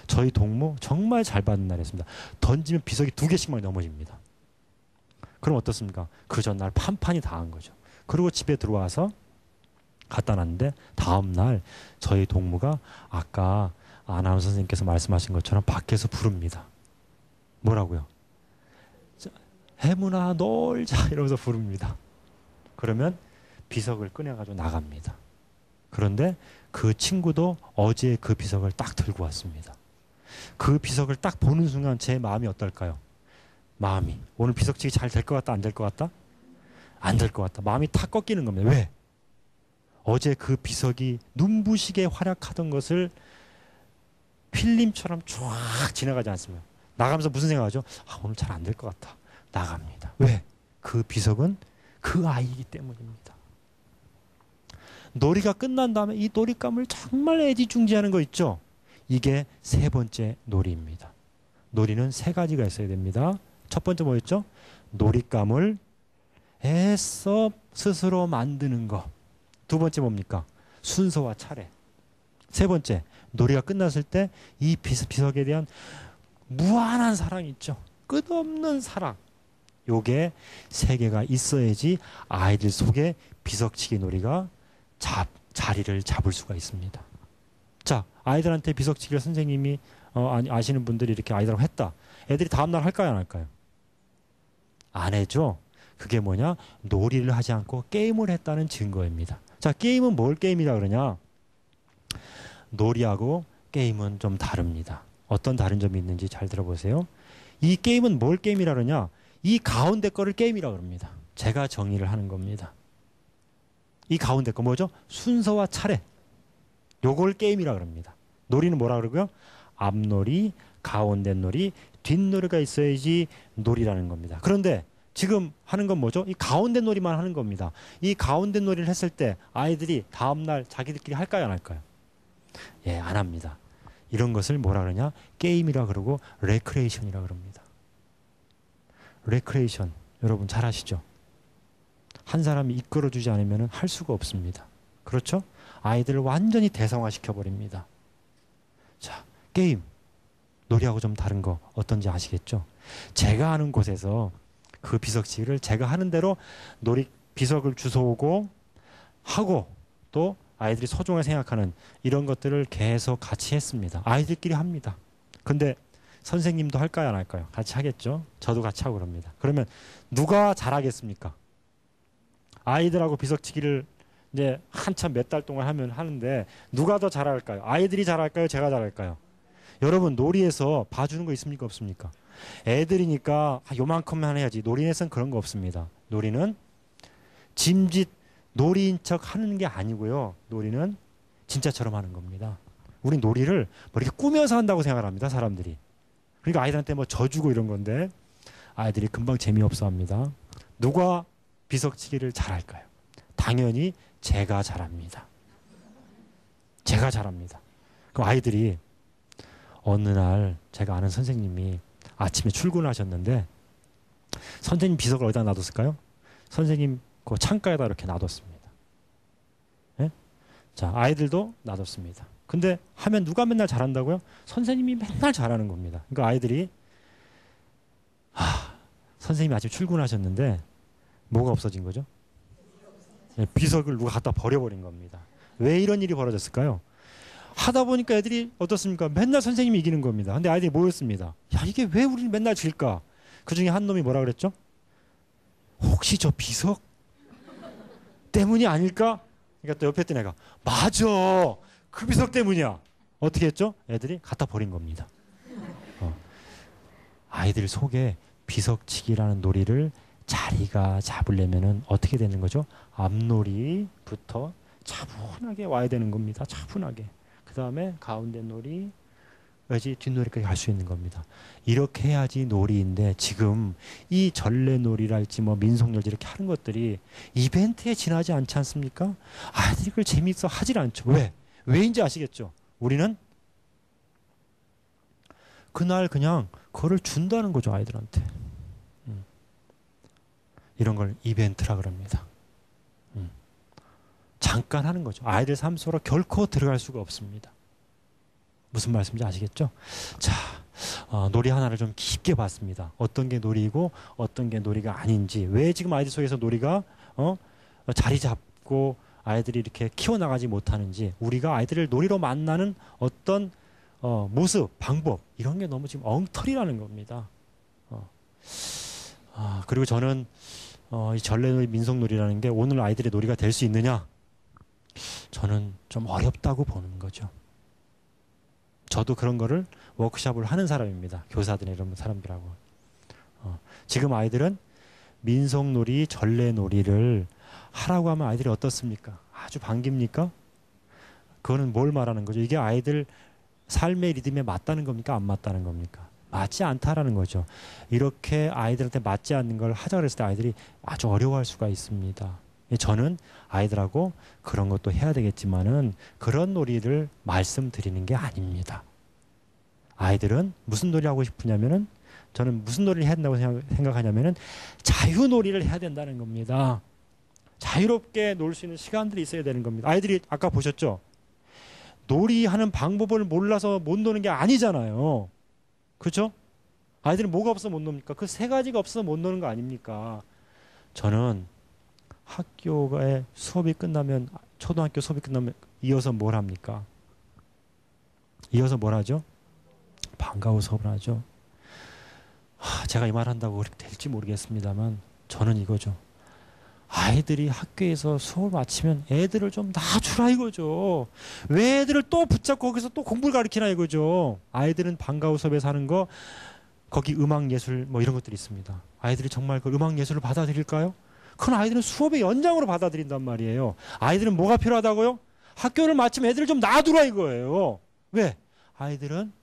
Speaker 2: 저희 동무 정말 잘 받는 날이었습니다. 던지면 비석이 2개씩만 넘어집니다. 그럼 어떻습니까? 그 전날 판판이 당한 거죠. 그리고 집에 들어와서 갖다 놨는데 다음 날 저희 동무가 아까 아나운서 선생님께서 말씀하신 것처럼 밖에서 부릅니다. 뭐라고요? 해문아 놀자 이러면서 부릅니다. 그러면 비석을 꺼내가지고 나갑니다. 그런데 그 친구도 어제 그 비석을 딱 들고 왔습니다. 그 비석을 딱 보는 순간 제 마음이 어떨까요? 마음이 오늘 비석치기 잘 될 것 같다, 안 될 것 같다? 안 될 것 같다. 마음이 탁 꺾이는 겁니다. 왜? 어제 그 비석이 눈부시게 활약하던 것을 필름처럼 쫙 지나가지 않습니다. 나가면서 무슨 생각하죠? 아, 오늘 잘 안 될 것 같다. 나갑니다. 왜? 그 비석은 그 아이이기 때문입니다. 놀이가 끝난 다음에 이 놀잇감을 정말 애지중지하는 거 있죠? 이게 세 번째 놀이입니다. 놀이는 3가지가 있어야 됩니다. 첫 번째 뭐였죠? 놀잇감을 애써 스스로 만드는 거. 두 번째 뭡니까? 순서와 차례. 세 번째, 놀이가 끝났을 때 이 비석에 대한 무한한 사랑이 있죠. 끝없는 사랑. 요게 3개가 있어야지 아이들 속에 비석치기 놀이가 자리를 잡을 수가 있습니다. 자, 아이들한테 비석치기를 선생님이 아시는 분들이 이렇게 아이들하고 했다. 애들이 다음날 할까요, 안 할까요? 안 해죠. 그게 뭐냐? 놀이를 하지 않고 게임을 했다는 증거입니다. 자, 게임은 뭘 게임이라 그러냐? 놀이하고 게임은 좀 다릅니다. 어떤 다른 점이 있는지 잘 들어보세요. 이 게임은 뭘 게임이라 그러냐? 이 가운데 거를 게임이라 그럽니다. 제가 정의를 하는 겁니다. 이 가운데 거 뭐죠? 순서와 차례. 요걸 게임이라 그럽니다. 놀이는 뭐라 그러고요? 앞놀이, 가운데 놀이, 뒷놀이가 있어야지 놀이라는 겁니다. 그런데 지금 하는 건 뭐죠? 이 가운데 놀이만 하는 겁니다. 이 가운데 놀이를 했을 때 아이들이 다음날 자기들끼리 할까요, 안 할까요? 예, 안 합니다. 이런 것을 뭐라 그러냐? 게임이라 그러고 레크레이션이라 그럽니다. 레크레이션 여러분 잘 아시죠? 한 사람이 이끌어주지 않으면 할 수가 없습니다. 그렇죠? 아이들을 완전히 대성화시켜 버립니다. 자, 게임 놀이하고 좀 다른 거 어떤지 아시겠죠? 제가 하는 곳에서 그 비석치기를 제가 하는 대로 비석을 주워오고 하고 또 아이들이 소중하게 생각하는 이런 것들을 계속 같이 했습니다. 아이들끼리 합니다. 근데 선생님도 할까요, 안 할까요? 같이 하겠죠. 저도 같이 하고 그럽니다. 그러면 누가 잘하겠습니까? 아이들하고 비석치기를 이제 한참 몇 달 동안 하는데 누가 더 잘할까요? 아이들이 잘할까요? 제가 잘할까요? 여러분 놀이에서 봐주는 거 있습니까? 없습니까? 애들이니까 요만큼만 해야지. 놀이에서는 그런 거 없습니다. 놀이는 짐짓 놀이인 척 하는 게 아니고요. 놀이는 진짜처럼 하는 겁니다. 우리 놀이를 뭐 이렇게 꾸며서 한다고 생각을 합니다. 사람들이. 그러니까 아이들한테 뭐 져주고 이런 건데 아이들이 금방 재미없어 합니다. 누가 비석치기를 잘할까요? 당연히 제가 잘합니다. 제가 잘합니다. 그럼 아이들이 어느 날 제가 아는 선생님이 아침에 출근하셨는데 선생님 비석을 어디다 놔뒀을까요? 선생님 그 창가에다 이렇게 놔뒀습니다. 예? 자, 아이들도 놔뒀습니다. 근데 하면 누가 맨날 잘한다고요? 선생님이 맨날 잘하는 겁니다. 그러니까 아이들이 선생님이 아침 출근하셨는데 뭐가 없어진 거죠? 예, 비석을 누가 갖다 버려버린 겁니다. 왜 이런 일이 벌어졌을까요? 하다 보니까 애들이 어떻습니까? 맨날 선생님이 이기는 겁니다. 근데 아이들이 모였습니다. 야, 이게 왜 우리는 맨날 질까? 그 중에 한 놈이 뭐라 그랬죠? 혹시 저 비석 때문이 아닐까? 그러니까 또 옆에 있던 애가 맞아, 그 비석 때문이야. 어떻게 했죠? 애들이 갖다 버린 겁니다. 아이들 속에 비석치기라는 놀이를 자리가 잡으려면은 어떻게 되는 거죠? 앞놀이부터 차분하게 와야 되는 겁니다. 차분하게. 그 다음에 가운데 놀이, 여기 뒷놀이까지 갈 수 있는 겁니다. 이렇게 해야지 놀이인데 지금 이 전래놀이랄지 뭐 민속놀이 이렇게 하는 것들이 이벤트에 지나지 않지 않습니까? 아이들이 그걸 재미있어 하질 않죠. 왜? 왜인지 아시겠죠? 우리는 그날 그냥 그거를 준다는 거죠, 아이들한테. 이런 걸 이벤트라 그럽니다. 잠깐 하는 거죠. 아이들 삶 속으로 결코 들어갈 수가 없습니다. 무슨 말씀인지 아시겠죠? 자, 놀이 하나를 좀 깊게 봤습니다. 어떤 게 놀이고 어떤 게 놀이가 아닌지, 왜 지금 아이들 속에서 놀이가 자리 잡고 아이들이 이렇게 키워나가지 못하는지, 우리가 아이들을 놀이로 만나는 어떤 모습, 방법, 이런 게 너무 지금 엉터리라는 겁니다. 그리고 저는 이 전래놀이, 민속놀이라는 게 오늘 아이들의 놀이가 될 수 있느냐? 저는 좀 어렵다고 보는 거죠. 저도 그런 거를 워크숍을 하는 사람입니다. 교사들 이런 사람들하고. 지금 아이들은 민속놀이, 전래놀이를 하라고 하면 아이들이 어떻습니까? 아주 반깁니까? 그거는 뭘 말하는 거죠? 이게 아이들 삶의 리듬에 맞다는 겁니까? 안 맞다는 겁니까? 맞지 않다라는 거죠. 이렇게 아이들한테 맞지 않는 걸 하자 그랬을 때 아이들이 아주 어려워할 수가 있습니다. 저는 아이들하고 그런 것도 해야 되겠지만은 그런 놀이를 말씀드리는 게 아닙니다. 아이들은 무슨 놀이 하고 싶으냐면은, 저는 무슨 놀이를 해야 된다고 생각하냐면은 자유놀이를 해야 된다는 겁니다. 자유롭게 놀 수 있는 시간들이 있어야 되는 겁니다. 아이들이 아까 보셨죠? 놀이하는 방법을 몰라서 못 노는 게 아니잖아요. 그렇죠? 아이들은 뭐가 없어서 못 놉니까? 그 세 가지가 없어서 못 노는 거 아닙니까? 저는 학교에 수업이 끝나면, 초등학교 수업이 끝나면 이어서 뭘 합니까? 이어서 뭘 하죠? 방과후 수업을 하죠. 제가 이 말 한다고 그렇게 될지 모르겠습니다만 저는 이거죠. 아이들이 학교에서 수업을 마치면 애들을 좀 놔주라 이거죠. 왜 애들을 또 붙잡고 거기서 또 공부를 가르치나 이거죠. 아이들은 방과후 수업에서 하는 거, 거기 음악예술 뭐 이런 것들이 있습니다. 아이들이 정말 그 음악예술을 받아들일까요? 그건 아이들은 수업의 연장으로 받아들인단 말이에요. 아이들은 뭐가 필요하다고요? 학교를 마치면 애들을 좀 놔두라 이거예요. 왜? 아이들은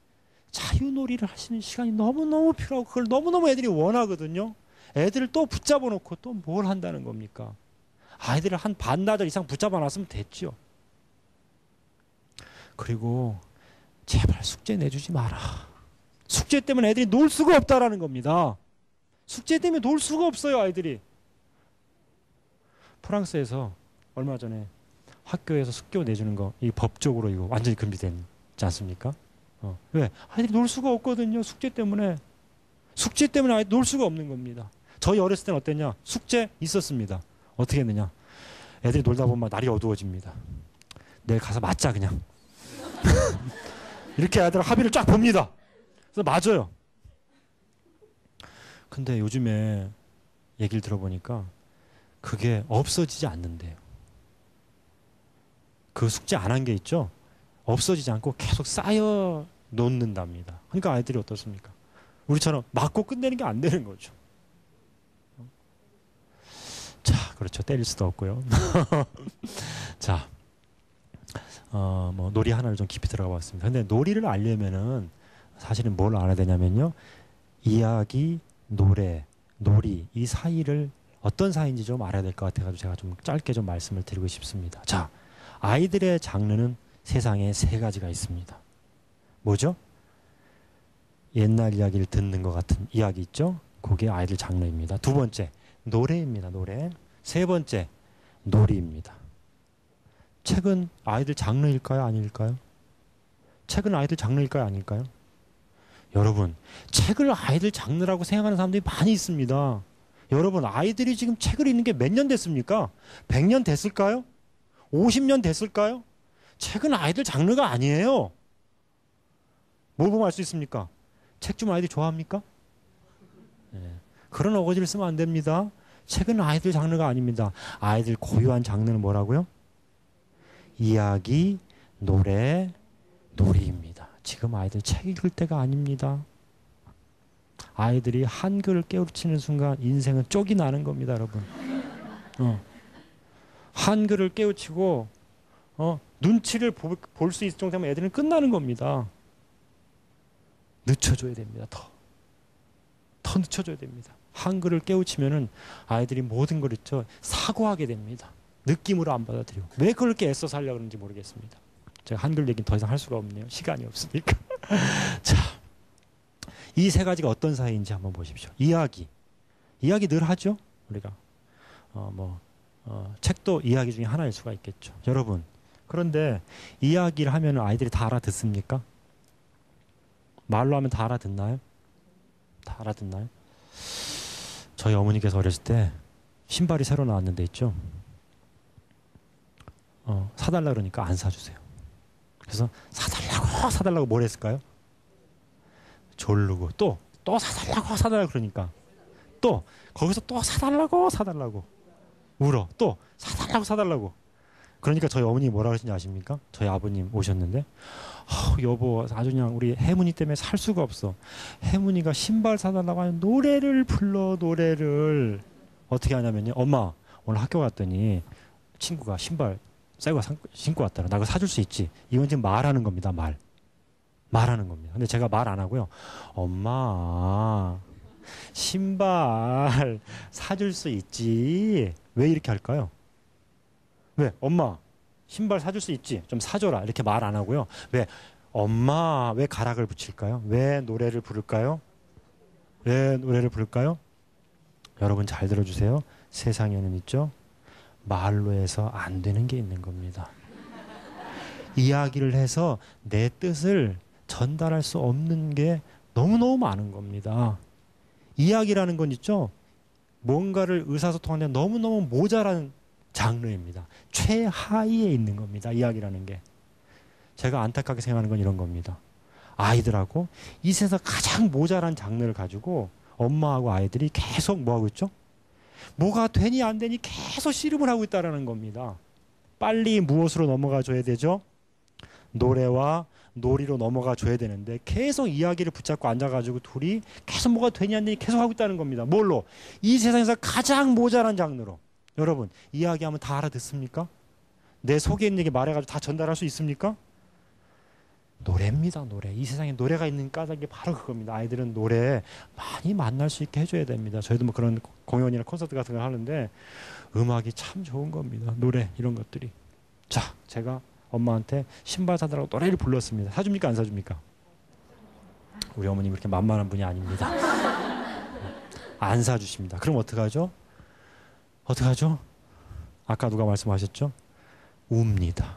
Speaker 2: 자유놀이를 하시는 시간이 너무너무 필요하고 그걸 너무너무 애들이 원하거든요. 애들을 또 붙잡아 놓고 또 뭘 한다는 겁니까? 아이들을 한 반나절 이상 붙잡아 놨으면 됐죠. 그리고 제발 숙제 내주지 마라. 숙제 때문에 애들이 놀 수가 없다라는 겁니다. 숙제 때문에 놀 수가 없어요, 아이들이. 프랑스에서 얼마 전에 학교에서 숙제 내주는 거, 이 법적으로 이거 완전히 금지되지 않습니까? 왜? 아이들이 놀 수가 없거든요. 숙제 때문에. 숙제 때문에 아이들 놀 수가 없는 겁니다. 저희 어렸을 때는 어땠냐? 숙제 있었습니다. 어떻게 했느냐? 애들이 놀다 보면 날이 어두워집니다. 내일 가서 맞자 그냥. 이렇게 아이들 합의를 쫙 봅니다. 그래서 맞아요. 근데 요즘에 얘기를 들어보니까 그게 없어지지 않는데요. 그 숙제 안 한 게 있죠? 없어지지 않고 계속 쌓여 놓는답니다. 그러니까 아이들이 어떻습니까? 우리처럼 맞고 끝내는 게 안 되는 거죠. 자, 그렇죠. 때릴 수도 없고요. 자, 뭐 놀이 하나를 좀 깊이 들어가 봤습니다. 근데 놀이를 알려면은 사실은 뭘 알아야 되냐면요. 이야기, 노래, 놀이, 이 사이를 어떤 사이인지 좀 알아야 될 것 같아가지고 제가 좀 짧게 좀 말씀을 드리고 싶습니다. 자, 아이들의 장르는 세상에 세 가지가 있습니다. 뭐죠? 옛날 이야기를 듣는 것 같은 이야기 있죠? 그게 아이들 장르입니다. 두 번째, 노래입니다. 노래. 세 번째, 놀이입니다. 책은 아이들 장르일까요? 아닐까요? 책은 아이들 장르일까요? 아닐까요? 여러분, 책을 아이들 장르라고 생각하는 사람들이 많이 있습니다. 여러분, 아이들이 지금 책을 읽는 게 몇 년 됐습니까? 100년 됐을까요? 50년 됐을까요? 책은 아이들 장르가 아니에요. 뭘 보면 알 수 있습니까? 책 좀 아이들이 좋아합니까? 네. 그런 어거지를 쓰면 안 됩니다. 책은 아이들 장르가 아닙니다. 아이들 고유한 장르는 뭐라고요? 이야기, 노래, 놀이입니다. 지금 아이들 책 읽을 때가 아닙니다. 아이들이 한글을 깨우치는 순간 인생은 쪽이 나는 겁니다, 여러분. 한글을 깨우치고 눈치를 볼 수 있을 정도면 애들은 끝나는 겁니다. 늦춰줘야 됩니다. 더 늦춰줘야 됩니다. 한글을 깨우치면은 아이들이 모든 걸 사고하게 됩니다. 느낌으로 안 받아들이고. 왜 그렇게 애써서 하려고 그러는지 모르겠습니다. 제가 한글 얘기는 더 이상 할 수가 없네요. 시간이 없으니까. 자, 이 세 가지가 어떤 사이인지 한번 보십시오. 이야기 늘 하죠. 우리가 책도 이야기 중에 하나일 수가 있겠죠. 여러분, 그런데 이야기를 하면 아이들이 다 알아듣습니까? 말로 하면 다 알아듣나요? 다 알아듣나요? 저희 어머니께서 어렸을 때 신발이 새로 나왔는데 있죠. 사달라 그러니까 안 사주세요. 그래서 사달라고 뭘 했을까요? 졸르고 또 사달라고 그러니까 또 거기서 또 사달라고 울어. 또 사달라고 그러니까 저희 어머니 뭐라 그러신지 아십니까? 저희 아버님 오셨는데 여보 아주 그냥 우리 혜문이 때문에 살 수가 없어. 혜문이가 신발 사달라고 하는 노래를 불러. 노래를 어떻게 하냐면요. 엄마 오늘 학교 갔더니 친구가 신발 새거 신고 왔더라. 나 그거 사줄 수 있지. 이건 지금 말하는 겁니다. 말하는 겁니다. 근데 제가 말 안 하고요. 엄마 신발 사줄 수 있지. 왜 이렇게 할까요? 왜? 엄마 신발 사줄 수 있지. 좀 사줘라. 이렇게 말 안 하고요. 왜? 엄마 왜 가락을 붙일까요? 왜 노래를 부를까요? 여러분 잘 들어주세요. 세상에는 있죠. 말로 해서 안 되는 게 있는 겁니다. 이야기를 해서 내 뜻을 전달할 수 없는 게 너무너무 많은 겁니다. 이야기라는 건 있죠. 뭔가를 의사소통하는데 너무너무 모자란 장르입니다. 최하위에 있는 겁니다. 이야기라는 게. 제가 안타깝게 생각하는 건 이런 겁니다. 아이들하고 이 세상 가장 모자란 장르를 가지고 엄마하고 아이들이 계속 뭐하고 있죠? 뭐가 되니 안 되니 계속 씨름을 하고 있다는 겁니다. 빨리 무엇으로 넘어가 줘야 되죠? 노래와 놀이로 넘어가 줘야 되는데 계속 이야기를 붙잡고 앉아가지고 둘이 계속 뭐가 되니 안 되니 계속 하고 있다는 겁니다. 뭘로? 이 세상에서 가장 모자란 장르로. 여러분 이야기하면 다 알아듣습니까? 내 속에 있는 얘기 말해가지고 다 전달할 수 있습니까? 노래입니다. 노래. 이 세상에 노래가 있는 까닭이 바로 그겁니다. 아이들은 노래 많이 만날 수 있게 해줘야 됩니다. 저희도 뭐 그런 공연이나 콘서트 같은 걸 하는데 음악이 참 좋은 겁니다. 노래 이런 것들이. 자, 제가 엄마한테 신발 사달라고 노래를 불렀습니다. 사줍니까 안 사줍니까? 우리 어머님 그렇게 만만한 분이 아닙니다. 안 사주십니다. 그럼 어떡하죠? 아까 누가 말씀하셨죠? 웁니다.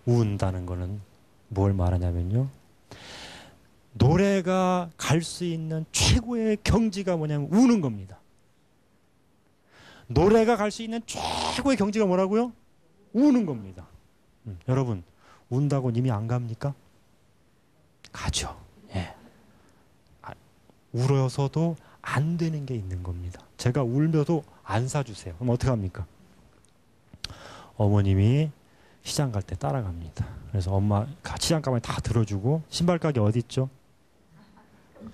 Speaker 2: 운다는 거는 뭘 말하냐면요. 노래가 갈 수 있는 최고의 경지가 뭐냐면 우는 겁니다. 노래가 갈 수 있는 최고의 경지가 뭐라고요? 우는 겁니다. 여러분 운다고 님이 안 갑니까? 가죠. 예. 울어서도 안 되는 게 있는 겁니다. 제가 울면도 안 사주세요. 그럼 어떻게 합니까? 어머님이 시장 갈 때 따라갑니다. 그래서 엄마 시장 가방에 다 들어주고 신발 가게 어디 있죠?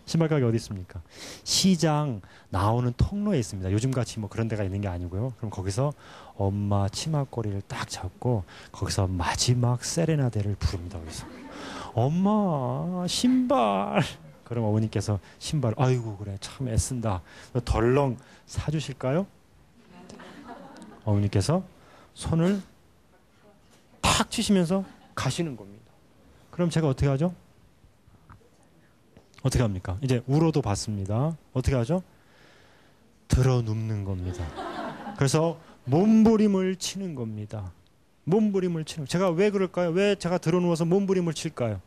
Speaker 2: 신발 가게 어디 있습니까? 시장 나오는 통로에 있습니다. 요즘같이 뭐 그런 데가 있는 게 아니고요. 그럼 거기서 엄마 치마꼬리를 딱 잡고 거기서 마지막 세레나데를 부릅니다. 거기서 엄마 신발. 그럼 어머니께서 신발 아이고 그래 참 애쓴다. 덜렁 사주실까요? 어머니께서 손을 탁 치시면서 가시는 겁니다. 그럼 제가 어떻게 하죠? 어떻게 합니까? 이제 울어도 받습니다. 어떻게 하죠? 들어 눕는 겁니다. 그래서 몸부림을 치는 겁니다. 몸부림을 치는. 제가 왜 그럴까요? 왜 제가 들어 누워서 몸부림을 칠까요?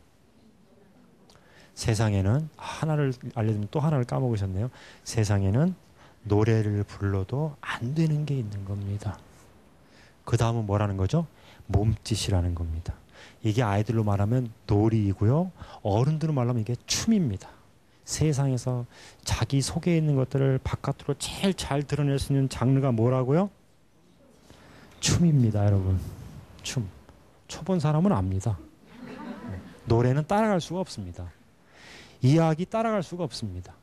Speaker 2: 세상에는 하나를 알려드리면 또 하나를 까먹으셨네요. 세상에는 노래를 불러도 안 되는 게 있는 겁니다. 그 다음은 뭐라는 거죠? 몸짓이라는 겁니다. 이게 아이들로 말하면 놀이이고요. 어른들로 말하면 이게 춤입니다. 세상에서 자기 속에 있는 것들을 바깥으로 제일 잘 드러낼 수 있는 장르가 뭐라고요? 춤입니다, 여러분. 춤. 초본 사람은 압니다. 노래는 따라갈 수가 없습니다. 이야기 따라갈 수가 없습니다.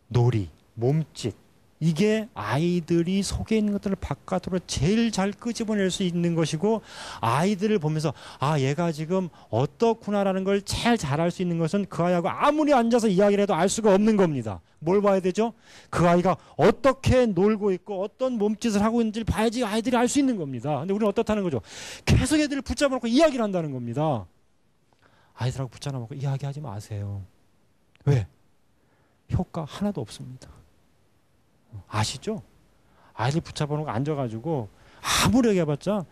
Speaker 2: 놀이, 몸짓, 이게 아이들이 속에 있는 것들을 바깥으로 제일 잘 끄집어낼 수 있는 것이고, 아이들을 보면서 아, 얘가 지금 어떻구나라는 걸 제일 잘할 수 있는 것은 그 아이하고 아무리 앉아서 이야기를 해도 알 수가 없는 겁니다. 뭘 봐야 되죠? 그 아이가 어떻게 놀고 있고 어떤 몸짓을 하고 있는지를 봐야지 아이들이 알 수 있는 겁니다. 근데 우리는 어떻다는 거죠? 계속 애들을 붙잡아 놓고 이야기를 한다는 겁니다. 아이들하고 붙잡아 놓고 이야기하지 마세요. 왜? 효과 하나도 없습니다. 아시죠? 아이들 붙잡아 놓고 앉아가지고 아무리 얘기해봤자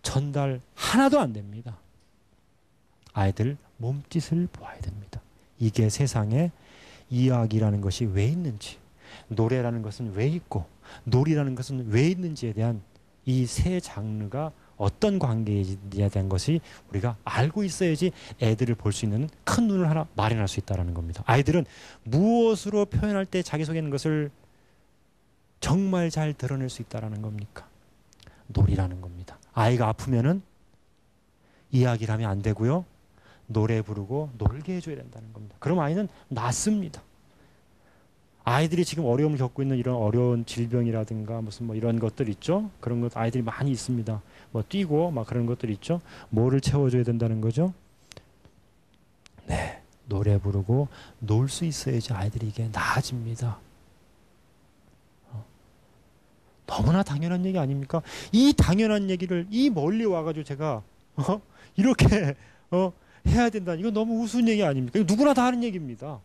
Speaker 2: 전달 하나도 안 됩니다. 아이들 몸짓을 보아야 됩니다. 이게 세상에 이야기라는 것이 왜 있는지, 노래라는 것은 왜 있고, 놀이라는 것은 왜 있는지에 대한 이 세 장르가 어떤 관계에 대한 것이 우리가 알고 있어야지 애들을 볼 수 있는 큰 눈을 하나 마련할 수 있다는 겁니다. 아이들은 무엇으로 표현할 때 자기 속에 있는 것을 정말 잘 드러낼 수 있다는 겁니까? 놀이라는 겁니다. 아이가 아프면은 이야기를 하면 안 되고요. 노래 부르고 놀게 해줘야 된다는 겁니다. 그럼 아이는 낫습니다. 아이들이 지금 어려움을 겪고 있는 이런 어려운 질병이라든가 무슨 뭐 이런 것들 있죠. 그런 것 아이들이 많이 있습니다. 뭐 뛰고 막 그런 것들 있죠. 뭐를 채워줘야 된다는 거죠? 네, 노래 부르고 놀 수 있어야지 아이들이 이게 나아집니다. 너무나 당연한 얘기 아닙니까? 이 당연한 얘기를 이 멀리 와가지고 제가 이렇게 해야 된다. 이건 너무 우스운 얘기 아닙니까? 이거 누구나 다 하는 얘기입니다.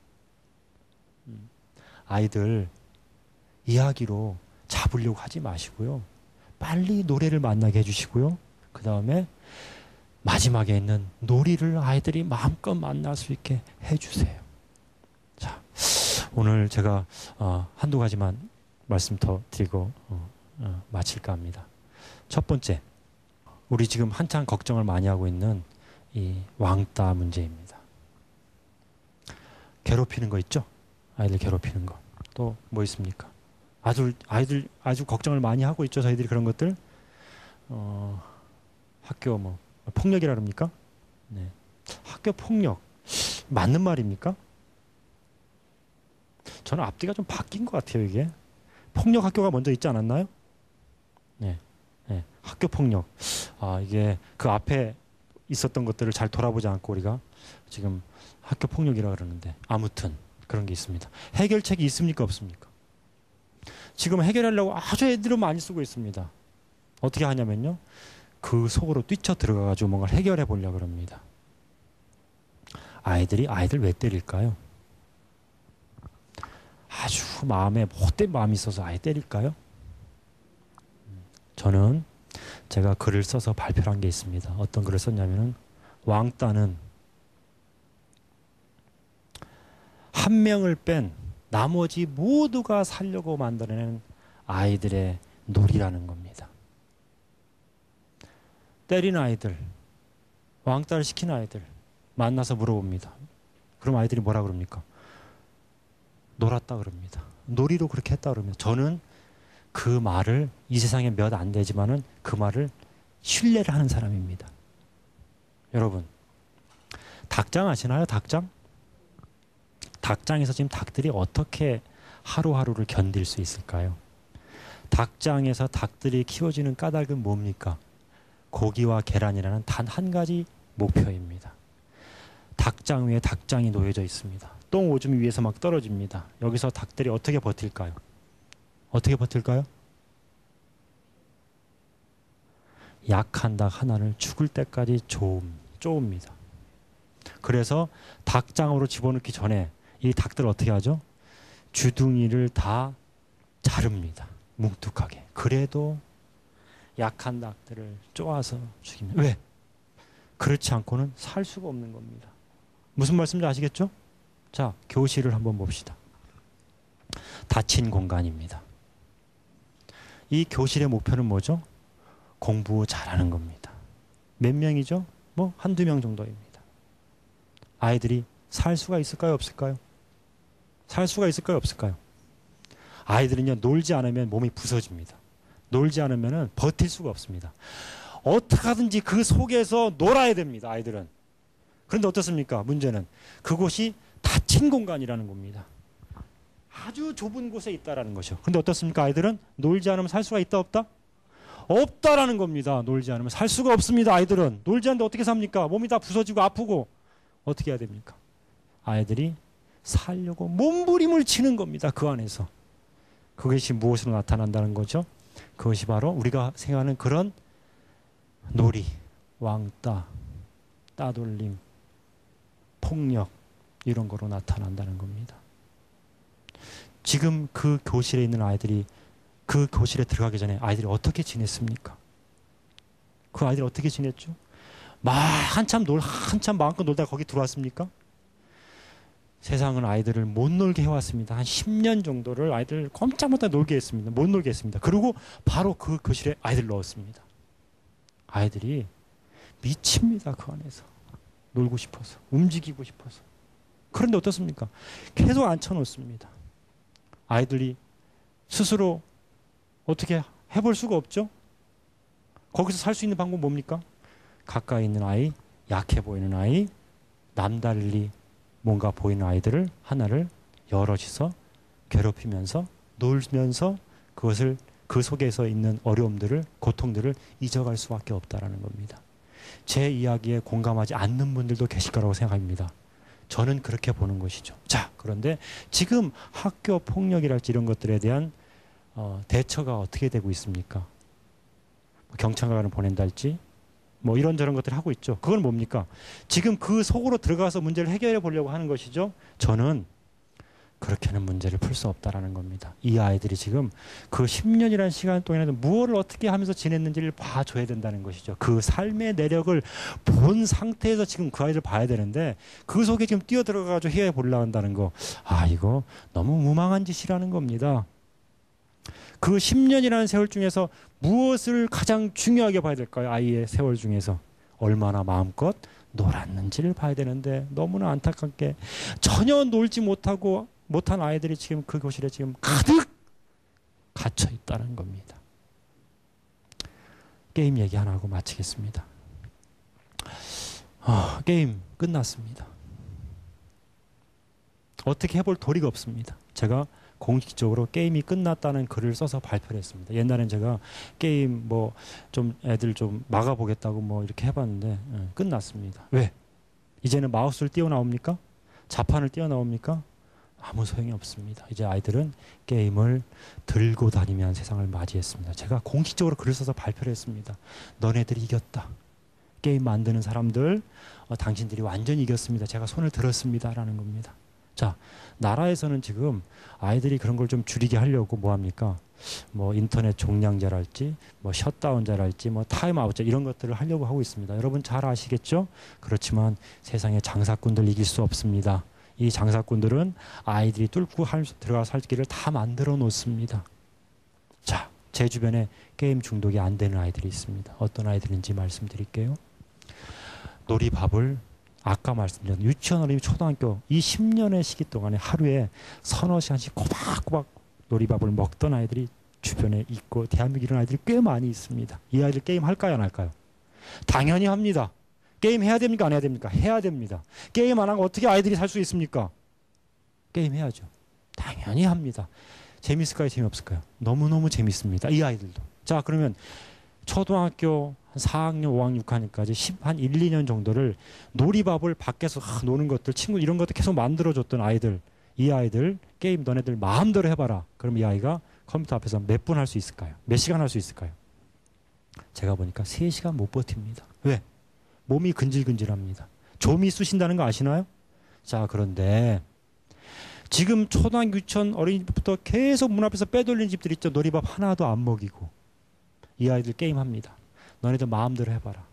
Speaker 2: 아이들 이야기로 잡으려고 하지 마시고요. 빨리 노래를 만나게 해주시고요. 그 다음에 마지막에 있는 놀이를 아이들이 마음껏 만날 수 있게 해주세요. 자, 오늘 제가 한두 가지만 말씀 더 드리고 마칠까 합니다. 첫 번째, 우리 지금 한창 걱정을 많이 하고 있는 이 왕따 문제입니다. 괴롭히는 거 있죠? 아이들 괴롭히는 거. 또 뭐 있습니까? 아이들 아주 걱정을 많이 하고 있죠. 저희들이 그런 것들. 학교 뭐 폭력이라 그럽니까? 네. 학교 폭력 맞는 말입니까? 저는 앞뒤가 좀 바뀐 것 같아요. 이게 폭력 학교가 먼저 있지 않았나요? 네. 네. 학교 폭력. 이게 그 앞에 있었던 것들을 잘 돌아보지 않고 우리가 지금 학교 폭력이라 그러는데, 아무튼 그런 게 있습니다. 해결책이 있습니까? 없습니까? 지금 해결하려고 아주 애들을 많이 쓰고 있습니다. 어떻게 하냐면요, 그 속으로 뛰쳐 들어가가지고 뭔가를 해결해 보려고 합니다. 아이들 왜 때릴까요? 아주 마음에 못된 마음이 있어서 아이 때릴까요? 저는 제가 글을 써서 발표를 한 게 있습니다. 어떤 글을 썼냐면은, 왕따는 한 명을 뺀 나머지 모두가 살려고 만들어낸 아이들의 놀이라는 겁니다. 때리는 아이들, 왕따를 시키는 아이들 만나서 물어봅니다. 그럼 아이들이 뭐라 그럽니까? 놀았다 그럽니다. 놀이로 그렇게 했다 그러면, 저는 그 말을 이 세상에 몇 안 되지만은 그 말을 신뢰를 하는 사람입니다. 여러분, 닭장 아시나요? 닭장? 닭장에서 지금 닭들이 어떻게 하루하루를 견딜 수 있을까요? 닭장에서 닭들이 키워지는 까닭은 뭡니까? 고기와 계란이라는 단 한 가지 목표입니다. 닭장 위에 닭장이 놓여져 있습니다. 똥 오줌이 위에서 막 떨어집니다. 여기서 닭들이 어떻게 버틸까요? 어떻게 버틸까요? 약한 닭 하나를 죽을 때까지 쪼읍니다. 그래서 닭장으로 집어넣기 전에 이 닭들 어떻게 하죠? 주둥이를 다 자릅니다. 뭉툭하게. 그래도 약한 닭들을 쪼아서 죽입니다. 왜? 그렇지 않고는 살 수가 없는 겁니다. 무슨 말씀인지 아시겠죠? 자, 교실을 한번 봅시다. 닫힌 공간입니다. 이 교실의 목표는 뭐죠? 공부 잘하는 겁니다. 몇 명이죠? 뭐 한두 명 정도입니다. 아이들이 살 수가 있을까요? 없을까요? 살 수가 있을까요? 없을까요? 아이들은요, 놀지 않으면 몸이 부서집니다. 놀지 않으면 버틸 수가 없습니다. 어떻게 하든지 그 속에서 놀아야 됩니다. 아이들은. 그런데 어떻습니까? 문제는 그곳이 닫힌 공간이라는 겁니다. 아주 좁은 곳에 있다라는 것이요. 그런데 어떻습니까? 아이들은 놀지 않으면 살 수가 있다 없다? 없다라는 겁니다. 놀지 않으면 살 수가 없습니다. 아이들은. 놀지 않는데 어떻게 삽니까? 몸이 다 부서지고 아프고 어떻게 해야 됩니까? 아이들이 살려고 몸부림을 치는 겁니다. 그 안에서. 그것이 무엇으로 나타난다는 거죠? 그것이 바로 우리가 생각하는 그런 놀이, 왕따, 따돌림, 폭력 이런 거로 나타난다는 겁니다. 지금 그 교실에 있는 아이들이 그 교실에 들어가기 전에 아이들이 어떻게 지냈습니까? 그 아이들이 어떻게 지냈죠? 한참 마음껏 놀다가 거기 들어왔습니까? 세상은 아이들을 못 놀게 해왔습니다. 한 10년 정도를 아이들 꼼짝 못하게 놀게 했습니다. 못 놀게 했습니다. 그리고 바로 그 교실에 아이들 넣었습니다. 아이들이 미칩니다. 그 안에서. 놀고 싶어서. 움직이고 싶어서. 그런데 어떻습니까? 계속 앉혀놓습니다. 아이들이 스스로 어떻게 해볼 수가 없죠? 거기서 살 수 있는 방법은 뭡니까? 가까이 있는 아이, 약해 보이는 아이, 남달리 뭔가 보이는 아이들을 하나를 여럿이서 괴롭히면서 놀면서 그것을 그 속에서 있는 어려움들을 고통들을 잊어갈 수밖에 없다라는 겁니다. 제 이야기에 공감하지 않는 분들도 계실 거라고 생각합니다. 저는 그렇게 보는 것이죠. 자, 그런데 지금 학교 폭력이랄지 이런 것들에 대한 대처가 어떻게 되고 있습니까? 경찰관을 보낸달지 뭐 이런저런 것들을 하고 있죠. 그건 뭡니까? 지금 그 속으로 들어가서 문제를 해결해 보려고 하는 것이죠. 저는 그렇게는 문제를 풀 수 없다라는 겁니다. 이 아이들이 지금 그 10년이라는 시간 동안에는 무엇을 어떻게 하면서 지냈는지를 봐줘야 된다는 것이죠. 그 삶의 내력을 본 상태에서 지금 그 아이를 봐야 되는데 그 속에 지금 뛰어들어가지고 해결해 보려고 한다는 거. 이거 너무 무망한 짓이라는 겁니다. 그 10년이라는 세월 중에서 무엇을 가장 중요하게 봐야 될까요? 아이의 세월 중에서. 얼마나 마음껏 놀았는지를 봐야 되는데 너무나 안타깝게 전혀 놀지 못한 아이들이 지금 그 교실에 지금 가득 갇혀 있다는 겁니다. 게임 얘기 하나 하고 마치겠습니다. 게임 끝났습니다. 어떻게 해볼 도리가 없습니다. 제가 공식적으로 게임이 끝났다는 글을 써서 발표를 했습니다. 옛날엔 제가 게임 좀 애들 좀 막아보겠다고 이렇게 해봤는데 끝났습니다. 왜? 이제는 마우스를 띄워나옵니까? 자판을 띄워나옵니까? 아무 소용이 없습니다. 이제 아이들은 게임을 들고 다니며 세상을 맞이했습니다. 제가 공식적으로 글을 써서 발표를 했습니다. 너네들이 이겼다. 게임 만드는 사람들, 당신들이 완전히 이겼습니다. 제가 손을 들었습니다. 라는 겁니다. 자, 나라에서는 지금 아이들이 그런 걸 좀 줄이게 하려고 뭐합니까? 인터넷 종량제랄지, 셧다운제랄지, 타임아웃제 이런 것들을 하려고 하고 있습니다. 여러분 잘 아시겠죠? 그렇지만 세상에 장사꾼들 이길 수 없습니다. 이 장사꾼들은 아이들이 뚫고 들어가서 살 길을 다 만들어 놓습니다. 자, 제 주변에 게임 중독이 안 되는 아이들이 있습니다. 어떤 아이들인지 말씀드릴게요. 놀이밥을 아까 말씀드린 유치원 어린이 초등학교 이 10년의 시기 동안에 하루에 서너 시간씩 꼬박꼬박 놀이밥을 먹던 아이들이 주변에 있고 대한민국에 이런 아이들이 꽤 많이 있습니다. 이 아이들 게임 할까요 안 할까요? 당연히 합니다. 게임 해야 됩니까 안 해야 됩니까? 해야 됩니다. 게임 안 하고 어떻게 아이들이 살 수 있습니까? 게임 해야죠. 당연히 합니다. 재밌을까요 재미없을까요? 너무너무 재밌습니다. 이 아이들도. 자, 그러면 초등학교 한 4학년, 5학년, 6학년까지 한 1, 2년 정도를 놀이밥을 밖에서 노는 것들, 친구 이런 것들 계속 만들어줬던 아이들, 이 아이들 게임 너네들 마음대로 해봐라. 그럼 이 아이가 컴퓨터 앞에서 몇 분 할 수 있을까요? 몇 시간 할 수 있을까요? 제가 보니까 3시간 못 버팁니다. 왜? 몸이 근질근질합니다. 조미 쑤신다는 거 아시나요? 자, 그런데 지금 초등학교 유치원 어린이집부터 계속 문 앞에서 빼돌리는 집들 있죠. 놀이밥 하나도 안 먹이고. 이 아이들 게임합니다. 너네들 마음대로 해봐라.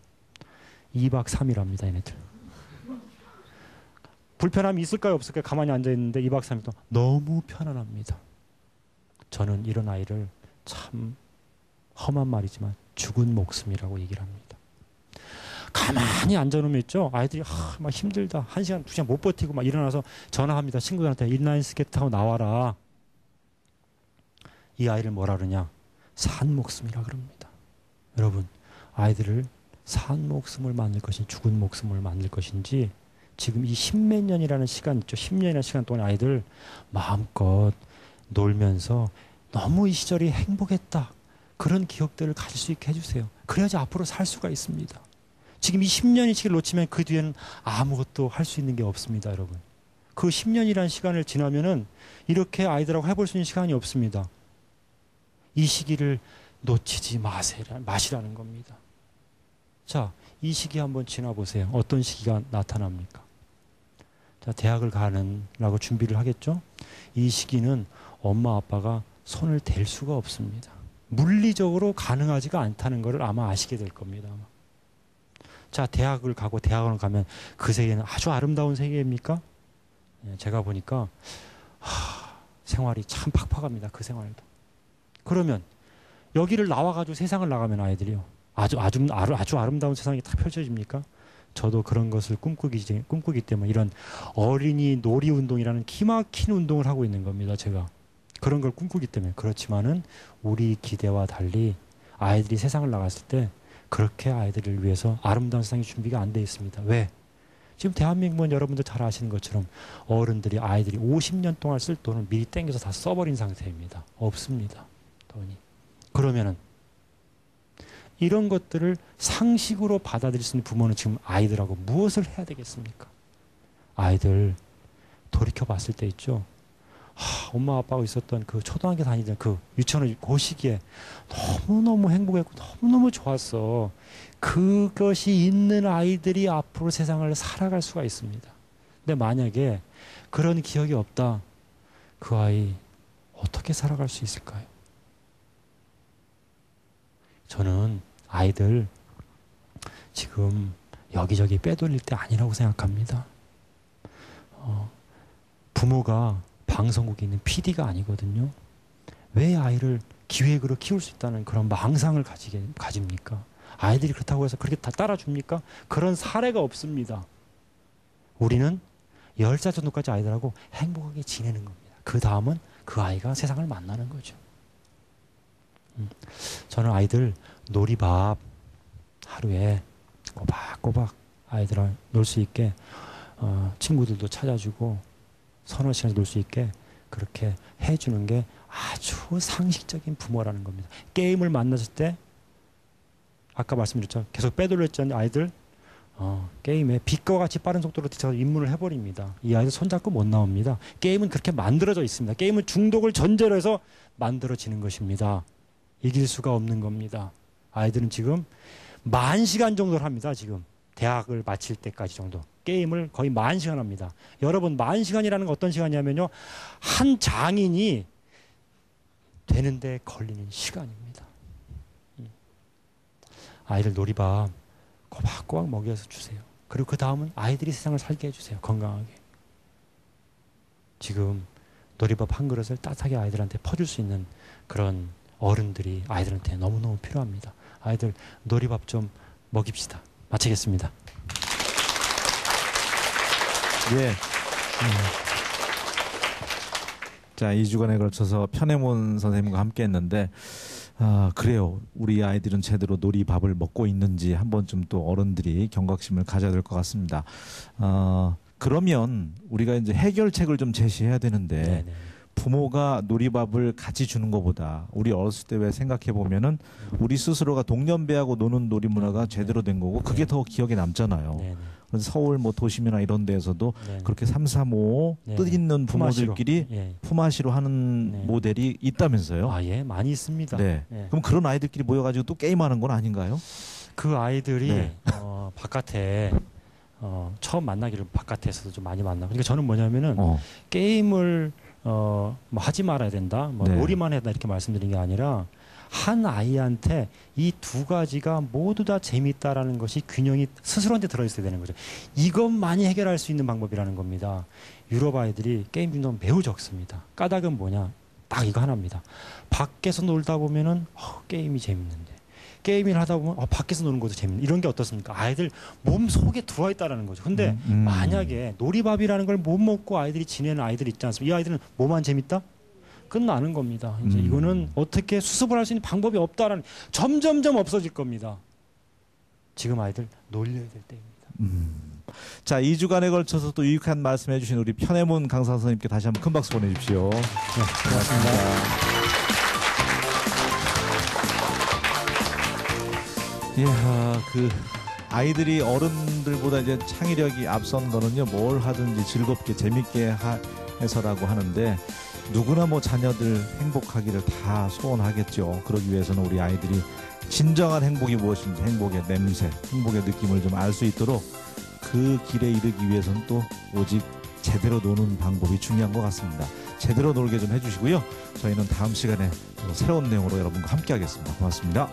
Speaker 2: 2박 3일 합니다. 얘네들. 불편함이 있을까요? 없을까요? 가만히 앉아있는데 2박 3일 동안 너무 편안합니다. 저는 이런 아이를 참 험한 말이지만 죽은 목숨이라고 얘기를 합니다. 가만히 앉아놓으면 있죠. 아이들이 막 힘들다. 1시간, 2시간 못 버티고 막 일어나서 전화합니다. 친구들한테 인라인 스케이트 타고 나와라. 이 아이를 뭐라 그러냐. 산 목숨이라 그럽니다. 여러분, 아이들을 산 목숨을 만들 것인지 죽은 목숨을 만들 것인지 지금 이 십몇 년이라는 시간 있죠. 10년이라는 시간 동안 아이들 마음껏 놀면서 너무 이 시절이 행복했다. 그런 기억들을 가질 수 있게 해주세요. 그래야지 앞으로 살 수가 있습니다. 지금 이 10년의 시기를 놓치면 그 뒤에는 아무것도 할 수 있는 게 없습니다, 여러분. 그 10년이라는 시간을 지나면은 이렇게 아이들하고 해볼 수 있는 시간이 없습니다. 이 시기를 놓치지 마시라는 겁니다. 자, 이 시기 한번 지나보세요. 어떤 시기가 나타납니까? 자, 대학을 가는라고 준비를 하겠죠? 이 시기는 엄마 아빠가 손을 댈 수가 없습니다. 물리적으로 가능하지가 않다는 것을 아마 아시게 될 겁니다. 아마. 자, 대학을 가고 대학원을 가면 그 세계는 아주 아름다운 세계입니까? 제가 보니까 생활이 참 팍팍합니다. 그 생활도. 그러면 여기를 나와가지고 세상을 나가면 아이들이요. 아주 아름다운 세상이 딱 펼쳐집니까? 저도 그런 것을 꿈꾸기 때문에 이런 어린이 놀이 운동이라는 기막힌 운동을 하고 있는 겁니다. 제가. 그런 걸 꿈꾸기 때문에. 그렇지만은 우리 기대와 달리 아이들이 세상을 나갔을 때 그렇게 아이들을 위해서 아름다운 세상이 준비가 안 돼 있습니다. 왜? 지금 대한민국은 여러분들 잘 아시는 것처럼 어른들이 아이들이 50년 동안 쓸 돈을 미리 땡겨서 다 써버린 상태입니다. 없습니다. 돈이. 그러면은 이런 것들을 상식으로 받아들일 수 있는 부모는 지금 아이들하고 무엇을 해야 되겠습니까? 아이들 돌이켜 봤을 때 있죠. 엄마 아빠가 있었던 그 초등학교 다니던 그 유치원 그 시기에 너무너무 행복했고 너무너무 좋았어. 그것이 있는 아이들이 앞으로 세상을 살아갈 수가 있습니다. 근데 만약에 그런 기억이 없다. 그 아이 어떻게 살아갈 수 있을까요? 저는 아이들 지금 여기저기 빼돌릴 때 아니라고 생각합니다. 부모가 방송국에 있는 PD가 아니거든요. 왜 아이를 기획으로 키울 수 있다는 그런 망상을 가집니까? 아이들이 그렇다고 해서 그렇게 다 따라줍니까? 그런 사례가 없습니다. 우리는 10살 정도까지 아이들하고 행복하게 지내는 겁니다. 그 다음은 그 아이가 세상을 만나는 거죠. 저는 아이들 놀이밥 하루에 꼬박꼬박 아이들랑 놀 수 있게 친구들도 찾아주고 서너 시간씩 놀 수 있게 그렇게 해주는 게 아주 상식적인 부모라는 겁니다. 게임을 만났을 때 아까 말씀드렸죠. 계속 빼돌렸잖아요. 아이들 게임에 빛과 같이 빠른 속도로 뒤쳐서 입문을 해버립니다. 이 아이들 손잡고 못 나옵니다. 게임은 그렇게 만들어져 있습니다. 게임은 중독을 전제로 해서 만들어지는 것입니다. 이길 수가 없는 겁니다. 아이들은 지금 10,000시간 정도를 합니다. 지금 대학을 마칠 때까지 정도. 게임을 거의 10,000시간 합니다. 여러분 10,000시간이라는 건 어떤 시간이냐면요. 한 장인이 되는데 걸리는 시간입니다. 아이들 놀이밥 꼬박꼬박 먹여서 주세요. 그리고 그 다음은 아이들이 세상을 살게 해주세요. 건강하게. 지금 놀이밥 한 그릇을 따뜻하게 아이들한테 퍼줄 수 있는 그런 어른들이 아이들한테 너무너무 필요합니다. 아이들 놀이밥 좀 먹입시다. 마치겠습니다.
Speaker 1: 예. 자, 2주간에 걸쳐서 편해몬 선생님과 함께 했는데 그래요. 우리 아이들은 제대로 놀이밥을 먹고 있는지 한번 좀 또 어른들이 경각심을 가져야 될 것 같습니다. 그러면 우리가 이제 해결책을 좀 제시해야 되는데
Speaker 2: 네네.
Speaker 1: 부모가 놀이밥을 같이 주는 것보다 우리 어렸을 때 왜 생각해 보면은 우리 스스로가 동년배하고 노는 놀이 문화가 제대로 된 거고 그게 더 기억에 남잖아요.
Speaker 2: 네네.
Speaker 1: 그래서 서울 뭐 도심이나 이런 데에서도
Speaker 2: 네네.
Speaker 1: 그렇게 3, 3, 5 뜻 있는 부모들끼리
Speaker 2: 예.
Speaker 1: 품앗이로 하는
Speaker 2: 네.
Speaker 1: 모델이 있다면서요?
Speaker 2: 예, 많이 있습니다.
Speaker 1: 네.
Speaker 2: 예.
Speaker 1: 그럼 그런 아이들끼리 모여가지고 또 게임하는 건 아닌가요?
Speaker 2: 그 아이들이
Speaker 1: 네.
Speaker 2: 바깥에 처음 만나기를 바깥에서도 좀 많이 만나고. 그러니까 저는 뭐냐면은
Speaker 1: 어.
Speaker 2: 게임을 뭐 하지 말아야 된다, 뭐
Speaker 1: 네.
Speaker 2: 놀이만 해야 된다 이렇게 말씀드린 게 아니라 한 아이한테 이 두 가지가 모두 다 재미있다라는 것이 균형이 스스로한테 들어있어야 되는 거죠. 이것만이 해결할 수 있는 방법이라는 겁니다. 유럽 아이들이 게임 중독은 매우 적습니다. 까닭은 뭐냐? 딱 이거 하나입니다. 밖에서 놀다 보면은 게임이 재밌는데, 게임을 하다 보면 밖에서 노는 것도 재밌는, 이런 게 어떻습니까? 아이들 몸 속에 들어와 있다라는 거죠. 근데 만약에 놀이밥이라는 걸 못 먹고 아이들이 지내는 아이들 있지 않습니까? 이 아이들은 뭐만 재밌다? 끝나는 겁니다. 이제 이거는 어떻게 수습을 할 수 있는 방법이 없다라는, 점점점 없어질 겁니다. 지금 아이들 놀려야 될 때입니다.
Speaker 1: 자, 2주간에 걸쳐서 또 유익한 말씀해 주신 우리 편해문 강사 선생님께 다시 한번 큰 박수 보내주십시오.
Speaker 2: 네, 고맙습니다.
Speaker 1: 이야, 그 아이들이 어른들보다 이제 창의력이 앞선 거는요, 뭘 하든지 즐겁게 재밌게 해서라고 하는데, 누구나 뭐 자녀들 행복하기를 다 소원하겠죠. 그러기 위해서는 우리 아이들이 진정한 행복이 무엇인지, 행복의 냄새, 행복의 느낌을 좀 알 수 있도록 그 길에 이르기 위해서는 또 오직 제대로 노는 방법이 중요한 것 같습니다. 제대로 놀게 좀 해주시고요. 저희는 다음 시간에 또 새로운 내용으로 여러분과 함께 하겠습니다. 고맙습니다.